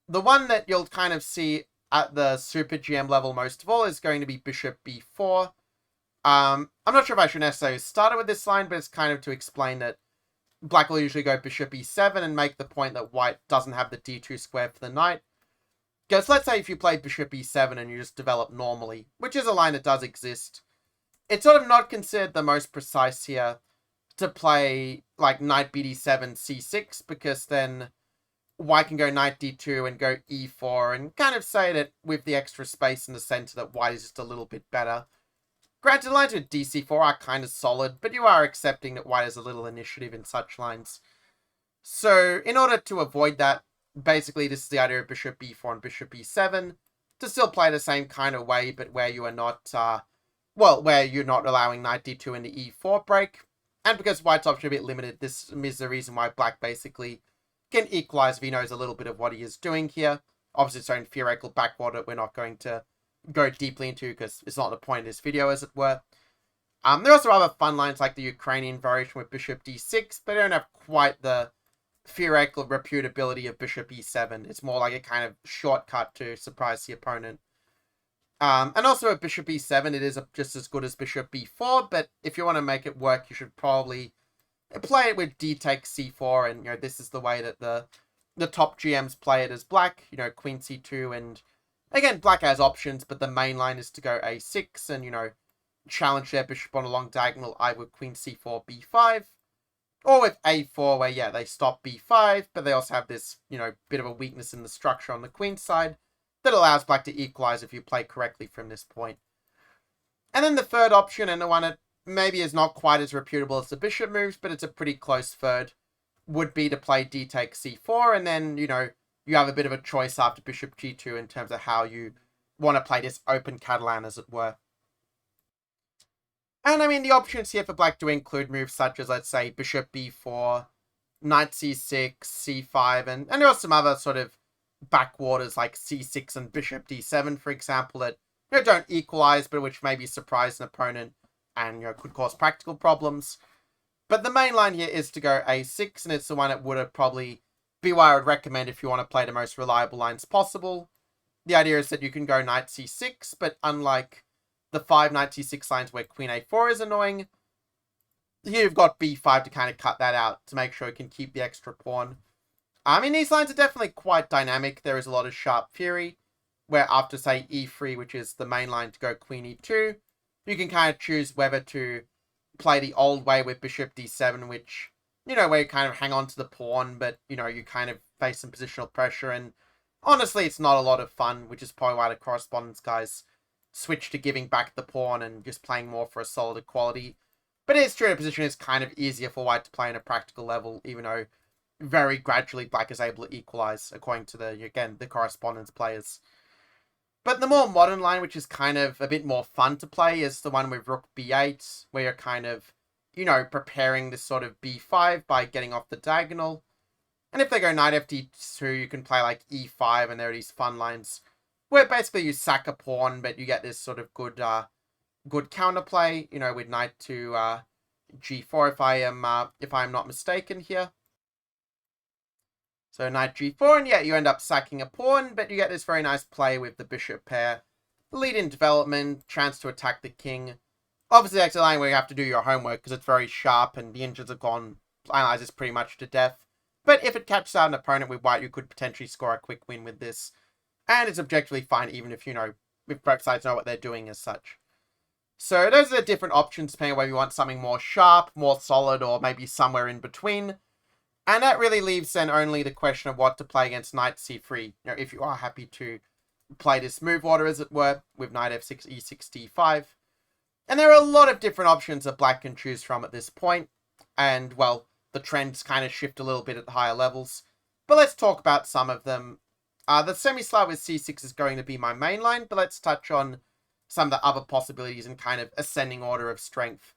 The one that you'll kind of see at the Super GM level most of all is going to be Bishop b4. I'm not sure if I should necessarily start with this line, but it's kind of to explain that Black will usually go Bishop e7 and make the point that White doesn't have the d2 square for the knight. Because let's say if you play Bishop e7 and you just develop normally, which is a line that does exist, it's sort of not considered the most precise here to play like knight bd7 c6, because then White can go knight d2 and go e4 and kind of say that with the extra space in the center that White is just a little bit better. Granted, lines with dc4 are kind of solid, but you are accepting that White has a little initiative in such lines. So in order to avoid that, basically this is the idea of Bishop b4 and Bishop e7 to still play the same kind of way, but where you are not, where you're not allowing knight d2 in the e4 break. And because White's option a bit limited, this is the reason why Black basically can equalize if he knows a little bit of what he is doing here. Obviously, its own theoretical backwater we're not going to go deeply into because it's not the point of this video, as it were. There are also other fun lines like the Ukrainian variation with Bishop d6, but they don't have quite the theoretical reputability of Bishop e7. It's more like a kind of shortcut to surprise the opponent. And also at Bishop e7, it is just as good as Bishop b4, but if you want to make it work, you should probably play it with d takes c4, and this is the way that the top GMs play it as Black. Queen c2, and again, Black has options, but the main line is to go a6 and challenge their bishop on a long diagonal, either with Queen c4 b5, or with a4, where they stop b5, but they also have this bit of a weakness in the structure on the queen side that allows Black to equalize if you play correctly from this point. And then the third option, and the one that maybe is not quite as reputable as the bishop moves, but it's a pretty close third, would be to play d takes c4, and then, you have a bit of a choice after Bishop g2 in terms of how you want to play this open Catalan, as it were. And I mean, the options here for Black do include moves such as, let's say, Bishop b4, Knight c6, c5, and there are some other sort of backwaters like c6 and Bishop d7, for example, that don't equalize, but which maybe surprise an opponent and could cause practical problems. But the main line here is to go a6, and it's the one that would probably be what I would recommend if you want to play the most reliable lines possible. The idea is that you can go Knight c6, but unlike the 5 Knight c6 lines where Queen a4 is annoying, here you've got b5 to kind of cut that out to make sure you can keep the extra pawn. I mean, these lines are definitely quite dynamic. There is a lot of sharp theory, where after, say, e3, which is the main line to go Queen e2, you can kind of choose whether to play the old way with Bishop d7, which, where you kind of hang on to the pawn, but, you kind of face some positional pressure, and honestly, it's not a lot of fun, which is probably why the correspondence guys switch to giving back the pawn and just playing more for a solid equality. But its true position is kind of easier for White to play on a practical level, even though very gradually Black is able to equalize, according to the correspondence players. But the more modern line, which is kind of a bit more fun to play, is the one with Rook b8, where you're kind of, preparing this sort of b5 by getting off the diagonal. And if they go Knight fd2, you can play like e5, and there are these fun lines where basically you sack a pawn, but you get this sort of good counterplay, with Knight to g4 if I'm not mistaken here. So Knight g4, and you end up sacking a pawn, but you get this very nice play with the bishop pair. Lead in development, chance to attack the king. Obviously, that's a line where you have to do your homework because it's very sharp and the engines have gone, analyze this pretty much to death. But if it catches out an opponent with White, you could potentially score a quick win with this. And it's objectively fine, even if, if both sides know what they're doing as such. So those are the different options, depending on whether you want something more sharp, more solid, or maybe somewhere in between. And that really leaves then only the question of what to play against Knight c3. If you are happy to play this move order, as it were, with Knight f6, e6, d5. And there are a lot of different options that Black can choose from at this point. And, well, the trends kind of shift a little bit at the higher levels. But let's talk about some of them. The semi-slide with c6 is going to be my main line, but let's touch on some of the other possibilities in kind of ascending order of strength.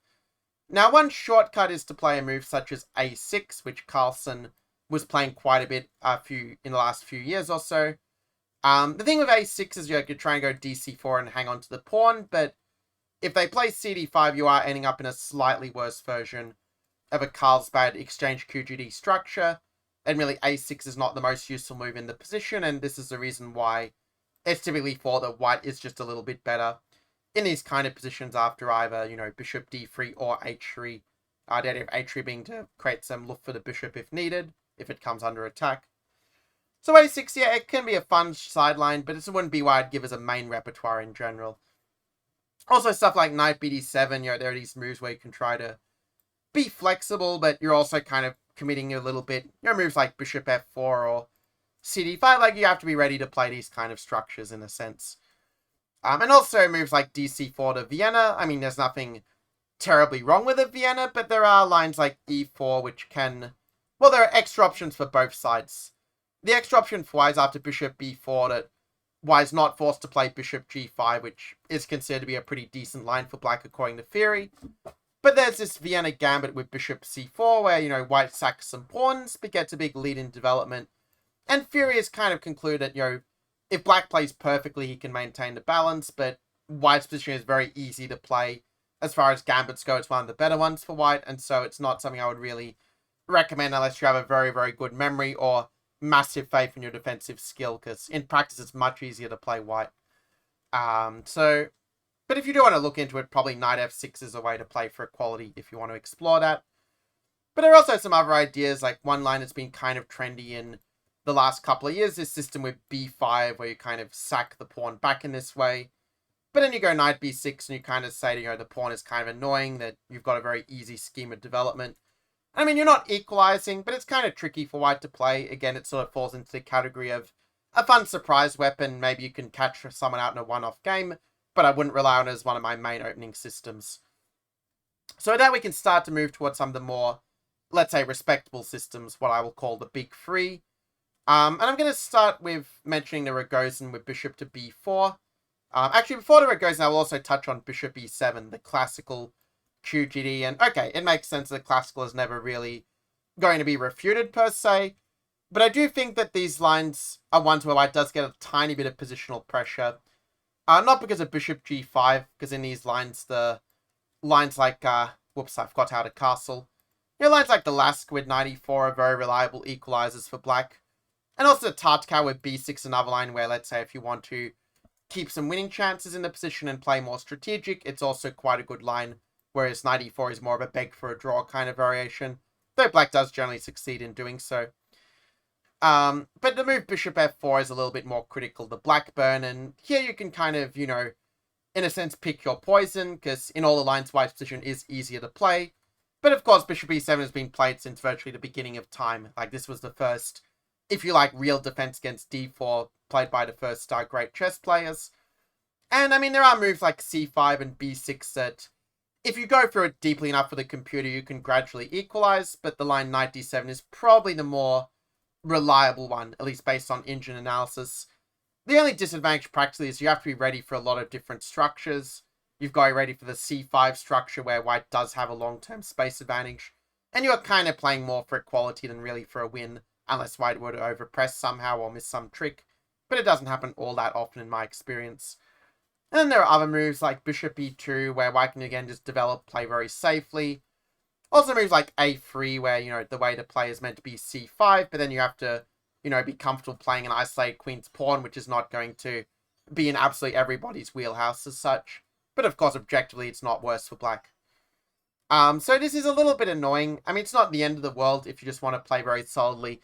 Now, one shortcut is to play a move such as a6, which Carlsen was playing quite a bit in the last few years or so. The thing with a6 is you try and go dc4 and hang on to the pawn, but if they play CD5, you are ending up in a slightly worse version of a Carlsbad exchange QGD structure, and really A6 is not the most useful move in the position, and this is the reason why it's typically thought that white is just a little bit better in these kind of positions after either, bishop d3 or h3. The idea of h3 being to create some look for the bishop if needed, if it comes under attack. So a6, yeah, it can be a fun sideline, but it wouldn't be what I'd give as a main repertoire in general. Also, stuff like knight bd7, there are these moves where you can try to be flexible, but you're also kind of committing a little bit. Moves like bishop f4 or cd5, like you have to be ready to play these kind of structures in a sense. And also moves like dc4 to Vienna. I mean, there's nothing terribly wrong with a Vienna, but there are lines like e4 which can... Well, there are extra options for both sides. The extra option for white is after bishop b4 that white is not forced to play bishop g5, which is considered to be a pretty decent line for black according to theory. But there's this Vienna Gambit with bishop c4 where, white sacks some pawns but gets a big lead in development. And theory has kind of concluded that, if black plays perfectly, he can maintain the balance, but white's position is very easy to play. As far as gambits go, it's one of the better ones for white, and so it's not something I would really recommend unless you have a very, very good memory or massive faith in your defensive skill, because in practice it's much easier to play white. But if you do want to look into it, probably knight f6 is a way to play for equality if you want to explore that. But there are also some other ideas, like one line that's been kind of trendy in the last couple of years, this system with b5, where you kind of sack the pawn back in this way. But then you go knight b6, and you kind of say, the pawn is kind of annoying, that you've got a very easy scheme of development. I mean, you're not equalizing, but it's kind of tricky for white to play. Again, it sort of falls into the category of a fun surprise weapon. Maybe you can catch someone out in a one-off game, but I wouldn't rely on it as one of my main opening systems. So with that, we can start to move towards some of the more, let's say, respectable systems, what I will call the big three. And I'm going to start with mentioning the Rogozin with bishop to b4. Actually, before the Rogozin, I will also touch on bishop e7, the classical QGD. And okay, it makes sense that classical is never really going to be refuted per se. But I do think that these lines are ones where white does get a tiny bit of positional pressure. Not because of bishop g5, because in these lines, the lines like, whoops, I forgot how to castle. Lines like the Lask with knight e4 are very reliable equalizers for black. And also the Tartkow with b6, another line where, let's say, if you want to keep some winning chances in the position and play more strategic, it's also quite a good line, whereas knight e4 is more of a beg for a draw kind of variation, though black does generally succeed in doing so. But the move bishop f4 is a little bit more critical to Blackburn, and here you can kind of, in a sense, pick your poison, because in all the lines, white's position is easier to play. But of course, bishop e7 has been played since virtually the beginning of time. Like, this was the first, if you like, real defense against d4 played by the first great chess players. And, I mean, there are moves like c5 and b6 that, if you go through it deeply enough for the computer, you can gradually equalize, but the line knight d7 is probably the more reliable one, at least based on engine analysis. The only disadvantage practically is you have to be ready for a lot of different structures. You've got to be ready for the c5 structure where white does have a long-term space advantage, and you're kind of playing more for equality than really for a win, unless white were to overpress somehow or miss some trick, but it doesn't happen all that often in my experience. And then there are other moves like bishop e2, where white can again just develop, play very safely. Also moves like a3, where, the way to play is meant to be c5, but then you have to, be comfortable playing an isolated queen's pawn, which is not going to be in absolutely everybody's wheelhouse as such. But of course, objectively, it's not worse for black. So this is a little bit annoying. I mean, it's not the end of the world if you just want to play very solidly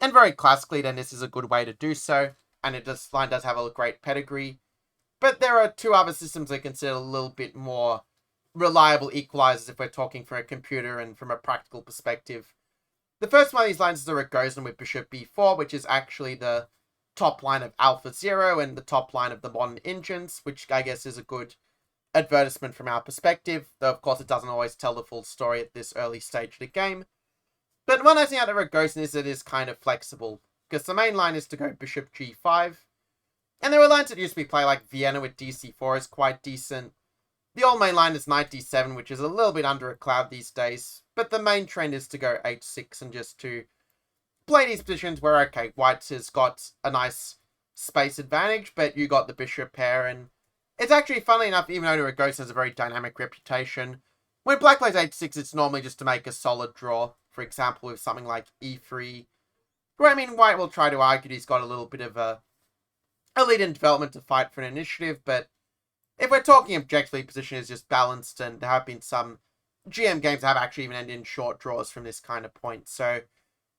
and very classically, then this is a good way to do so. And this line does have a great pedigree. But there are two other systems I consider a little bit more reliable equalizers if we're talking from a computer and from a practical perspective. The first one of these lines is the Rogozin with bishop b4, which is actually the top line of AlphaZero and the top line of the modern engines, which I guess is a good advertisement from our perspective, though of course it doesn't always tell the full story at this early stage of the game. But one nice thing about the Rogozin is it is kind of flexible, because the main line is to go bishop g5, and there were lines that used to be played like Vienna with dc4 is quite decent. The old main line is knight d7, which is a little bit under a cloud these days, but the main trend is to go h6 and just to play these positions where, okay, white has got a nice space advantage, but you got the bishop pair, and It's actually, funnily enough, even though Ghost has a very dynamic reputation, when black plays h6, it's normally just to make a solid draw. For example, with something like e3, where, I mean, white will try to argue he's got a little bit of a lead in development to fight for an initiative, but if we're talking objectively, position is just balanced, and there have been some GM games that have actually even ended in short draws from this kind of point. So,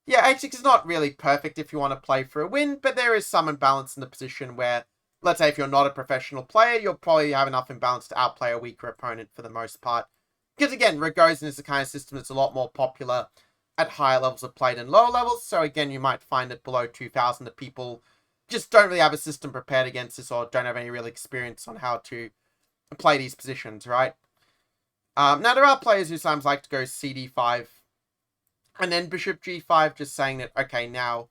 yeah, h6 is not really perfect if you want to play for a win, but there is some imbalance in the position where, let's say if you're not a professional player, you'll probably have enough imbalance to outplay a weaker opponent for the most part. Because again, Rogozin is the kind of system that's a lot more popular at higher levels of play than lower levels. So again, you might find that below 2,000 that people just don't really have a system prepared against this, or don't have any real experience on how to play these positions, right? Now, there are players who sometimes like to go CD5 and then bishop g5, just saying that, okay, now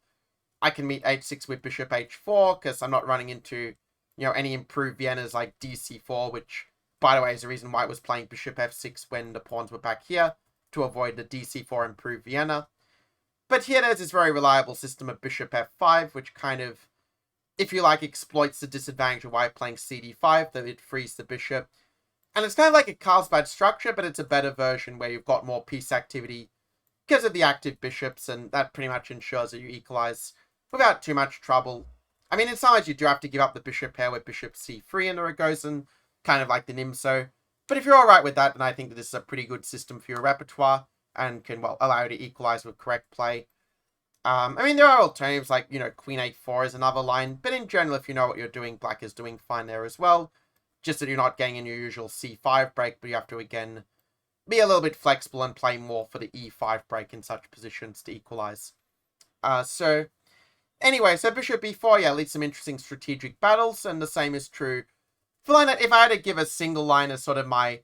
I can meet h6 with bishop h4 because I'm not running into, any improved Viennas like dc4, which, by the way, is the reason white was playing bishop f6 when the pawns were back here, to avoid the dc4 improved Vienna. But here there's this very reliable system of bishop f5, which kind of, if you like, exploits the disadvantage of white playing cd5, that it frees the bishop. And it's kind of like a Carlsbad structure, but it's a better version where you've got more piece activity because of the active bishops, and that pretty much ensures that you equalize without too much trouble. I mean, in some ways you do have to give up the bishop pair with bishop c3 in the Rogozin, kind of like the Nimso. But if you're alright with that, then I think that this is a pretty good system for your repertoire, and can, well, allow you to equalize with correct play. I mean, there are alternatives like, queen h4 is another line, but in general, if you know what you're doing, black is doing fine there as well. Just that you're not getting in your usual c5 break, but you have to, again, be a little bit flexible and play more for the e5 break in such positions to equalize. So bishop b4, yeah, leads some interesting strategic battles, and the same is true for line that if I had to give a single line as sort of my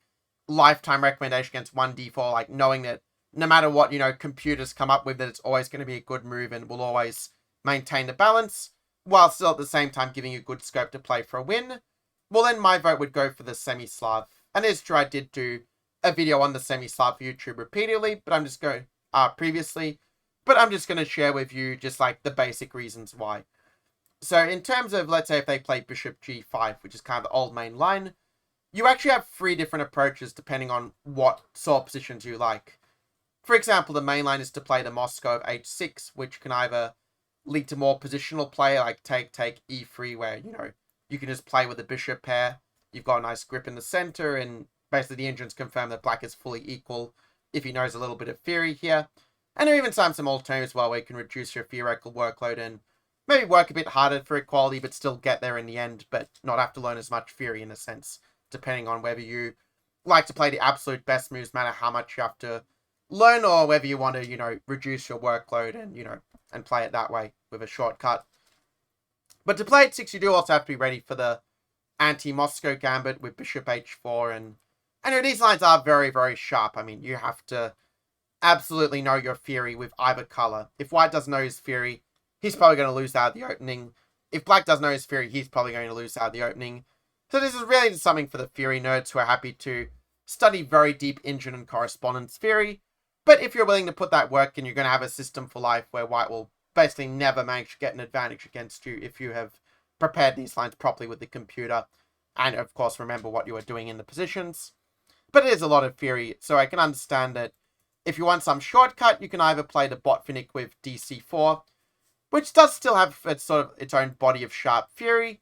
lifetime recommendation against 1d4, like knowing that no matter what, computers come up with, that it's always going to be a good move and will always maintain the balance, while still at the same time giving you good scope to play for a win, well, then my vote would go for the semi-Slav. And it's true, I did do a video on the semi-Slav for YouTube repeatedly, but I'm just going, previously, but I'm just going to share with you just like the basic reasons why. So in terms of, let's say if they play bishop g5, which is kind of the old main line, you actually have 3 different approaches depending on what sort of positions you like. For example, the main line is to play the Moscow of h6, which can either lead to more positional play, like take e3, where, you can just play with the bishop pair. You've got a nice grip in the center, and basically the engines confirm that black is fully equal if he knows a little bit of theory here. And there are even some alternatives where you can reduce your theoretical workload and maybe work a bit harder for equality, but still get there in the end, but not have to learn as much theory in a sense, depending on whether you like to play the absolute best moves, no matter how much you have to learn, or whether you want to, reduce your workload and, and play it that way with a shortcut. But to play h6, you do also have to be ready for the anti-Moscow gambit with bishop h4, and these lines are very, very sharp. I mean, you have to absolutely know your theory with either color. If white doesn't know his theory, he's probably going to lose out of the opening. If black doesn't know his theory, he's probably going to lose out of the opening. So this is really something for the theory nerds who are happy to study very deep engine and correspondence theory. But if you're willing to put that work in, you're going to have a system for life where white will basically never manage to get an advantage against you if you have prepared these lines properly with the computer. And, of course, remember what you are doing in the positions. But it is a lot of theory, so I can understand that if you want some shortcut, you can either play the Botvinnik with dc4, which does still have its own body of sharp theory,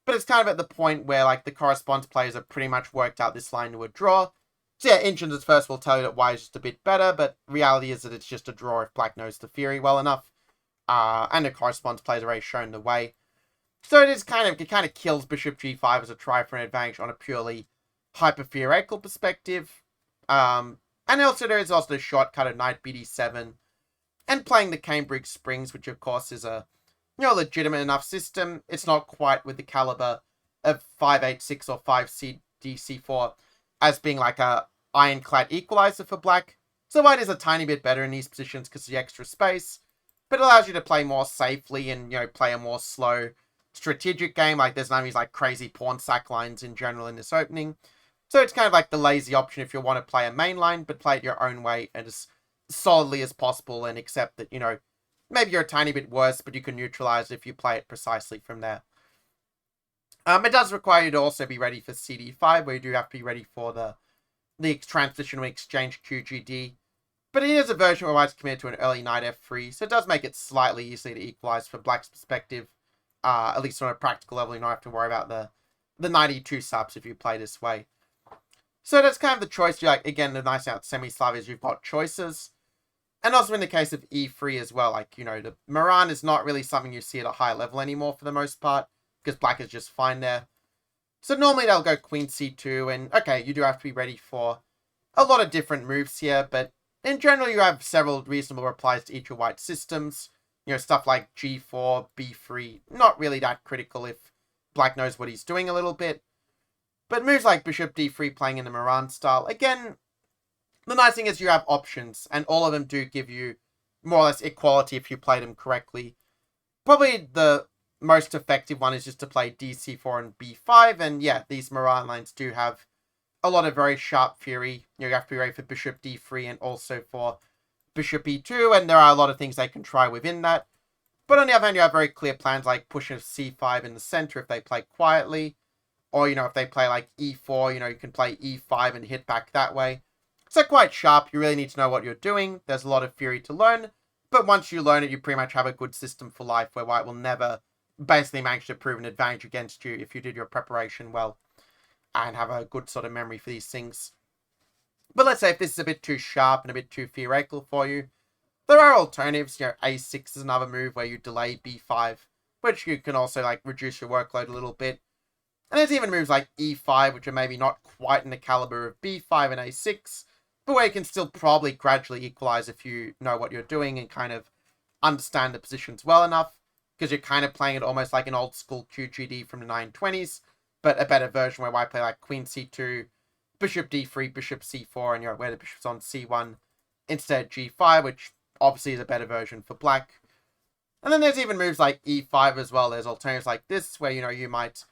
but it's kind of at the point where, like, the correspondence players have pretty much worked out this line to a draw. So yeah, engines at first will tell you that white is just a bit better, but reality is that it's just a draw if black knows the theory well enough. And the correspondence players have already shown the way. So it kind of kills bishop g5 as a try for an advantage on a purely hyper-theoretical perspective. And also there is also the shortcut of knight bd7, and playing the Cambridge Springs, which of course is a legitimate enough system. It's not quite with the caliber of 5h6 or 5c dc4 as being like a ironclad equalizer for black. So white is a tiny bit better in these positions because of the extra space, but it allows you to play more safely and, play a more slow strategic game. Like, there's none of these, like, crazy pawn sack lines in general in this opening. So it's kind of like the lazy option if you want to play a main line, but play it your own way and as solidly as possible, and accept that, maybe you're a tiny bit worse, but you can neutralize if you play it precisely from there. It does require you to also be ready for CD5, where you do have to be ready for the transitional exchange QGD. But it is a version where white's committed to an early knight f3, so it does make it slightly easier to equalize for black's perspective. At least on a practical level, you don't have to worry about the knight e2 subs if you play this way. So that's kind of the choice. You like, again, the nice out semi-Slav is you've got choices. And also in the case of e3 as well, like, you know, the Moran is not really something you see at a high level anymore for the most part, because black is just fine there. So normally they'll go queen c2, and okay, you do have to be ready for a lot of different moves here, but in general you have several reasonable replies to each of white's systems. You know, stuff like g4, b3, not really that critical if black knows what he's doing a little bit. But moves like bishop d3 playing in the Moran style, again, the nice thing is you have options, and all of them do give you more or less equality if you play them correctly. Probably the most effective one is just to play dc4 and b5, and yeah, these Moran lines do have a lot of very sharp theory. You have to be ready for bishop d3 and also for bishop e2, and there are a lot of things they can try within that. But on the other hand, you have very clear plans like pushing c5 in the center if they play quietly, or, you know, if they play like e4, you know, you can play e5 and hit back that way. So quite sharp. You really need to know what you're doing. There's a lot of theory to learn, but once you learn it, you pretty much have a good system for life where white will never basically manage to prove an advantage against you if you did your preparation well and have a good sort of memory for these things. But let's say if this is a bit too sharp and a bit too theoretical for you, there are alternatives. You know, a6 is another move where you delay b5, which you can also like reduce your workload a little bit. And there's even moves like e5, which are maybe not quite in the caliber of b5 and a6, but where you can still probably gradually equalize if you know what you're doing and kind of understand the positions well enough, because you're kind of playing it almost like an old school QGD from the 920s, but a better version where white play like queen c2, bishop d3, bishop c4, and, you know, where the bishop's on c1 instead of g5, which obviously is a better version for black. And then there's even moves like e5 as well. There's alternatives like this where, you know, you might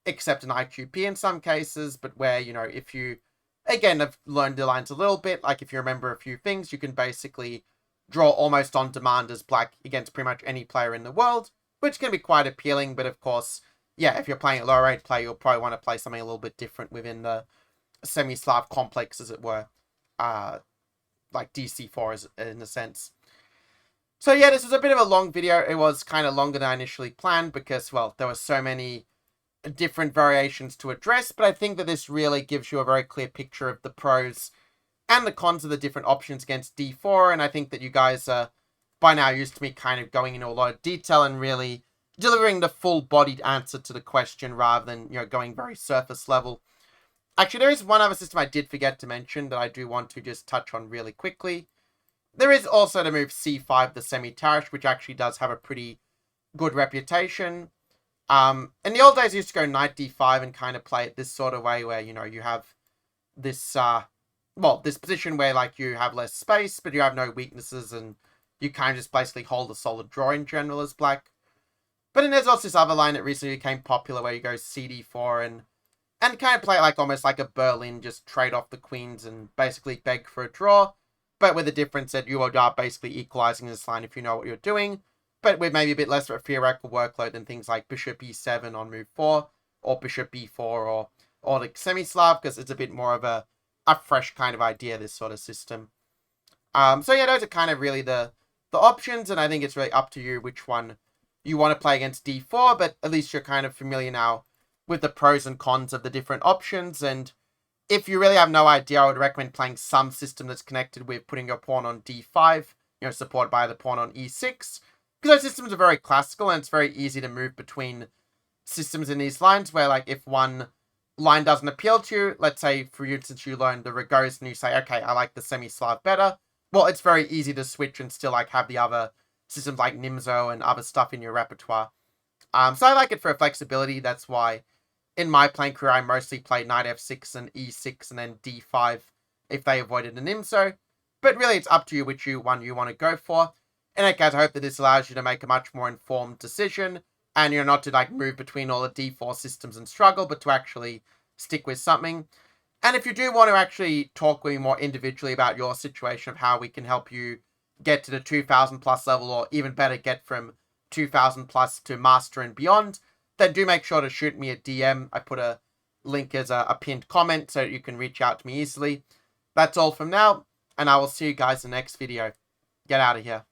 accept an IQP in some cases, but where, you know, if you, again, have learned the lines a little bit, like if you remember a few things, you can basically draw almost on demand as black against pretty much any player in the world, which can be quite appealing. But of course, yeah, if you're playing a lower rate play, you'll probably want to play something a little bit different within the semi-Slav complex, as it were, like DC4 is, in a sense. So yeah, this was a bit of a long video. It was kind of longer than I initially planned because, well, there were so many different variations to address, but I think that this really gives you a very clear picture of the pros and the cons of the different options against d4, and I think that you guys are by now used to me kind of going into a lot of detail and really delivering the full-bodied answer to the question rather than, you know, going very surface level. Actually, there is one other system I did forget to mention that I do want to just touch on really quickly. There is also the move c5, the semi-Tarish, which actually does have a pretty good reputation. In the old days, I used to go knight d5 and kind of play it this sort of way where, you know, you have this, this position where, like, you have less space, but you have no weaknesses, and you kind of just basically hold a solid draw in general as black. But then there's also this other line that recently became popular where you go cd4 and kind of play it like almost like a Berlin, just trade off the queens and basically beg for a draw, but with the difference that you are basically equalizing this line if you know what you're doing, but with maybe a bit less of a theoretical workload than things like bishop e7 on move 4, or bishop b4, or the semi-Slav, because it's a bit more of a fresh kind of idea, this sort of system. So yeah, those are kind of really the options, and I think it's really up to you which one you want to play against d4, but at least you're kind of familiar now with the pros and cons of the different options, and if you really have no idea, I would recommend playing some system that's connected with putting your pawn on d5, you know, supported by the pawn on e6, because those systems are very classical, and it's very easy to move between systems in these lines, where, like, if one line doesn't appeal to you, let's say, for instance, you learn the Ragos, and you say, okay, I like the semi-Slav better, well, it's very easy to switch and still, like, have the other systems like Nimzo and other stuff in your repertoire. So I like it for flexibility. That's why in my playing career, I mostly played knight f6 and e6 and then d5 if they avoided an Nimzo. But really, it's up to you which one you want to go for. In any case, I hope that this allows you to make a much more informed decision, and you're not to, like, move between all the d4 systems and struggle, but to actually stick with something. And if you do want to actually talk with me more individually about your situation of how we can help you get to the 2000 plus level, or even better, get from 2000 plus to master and beyond, then do make sure to shoot me a DM. I put a link as a pinned comment so that you can reach out to me easily. That's all from now, and I will see you guys in the next video. Get out of here.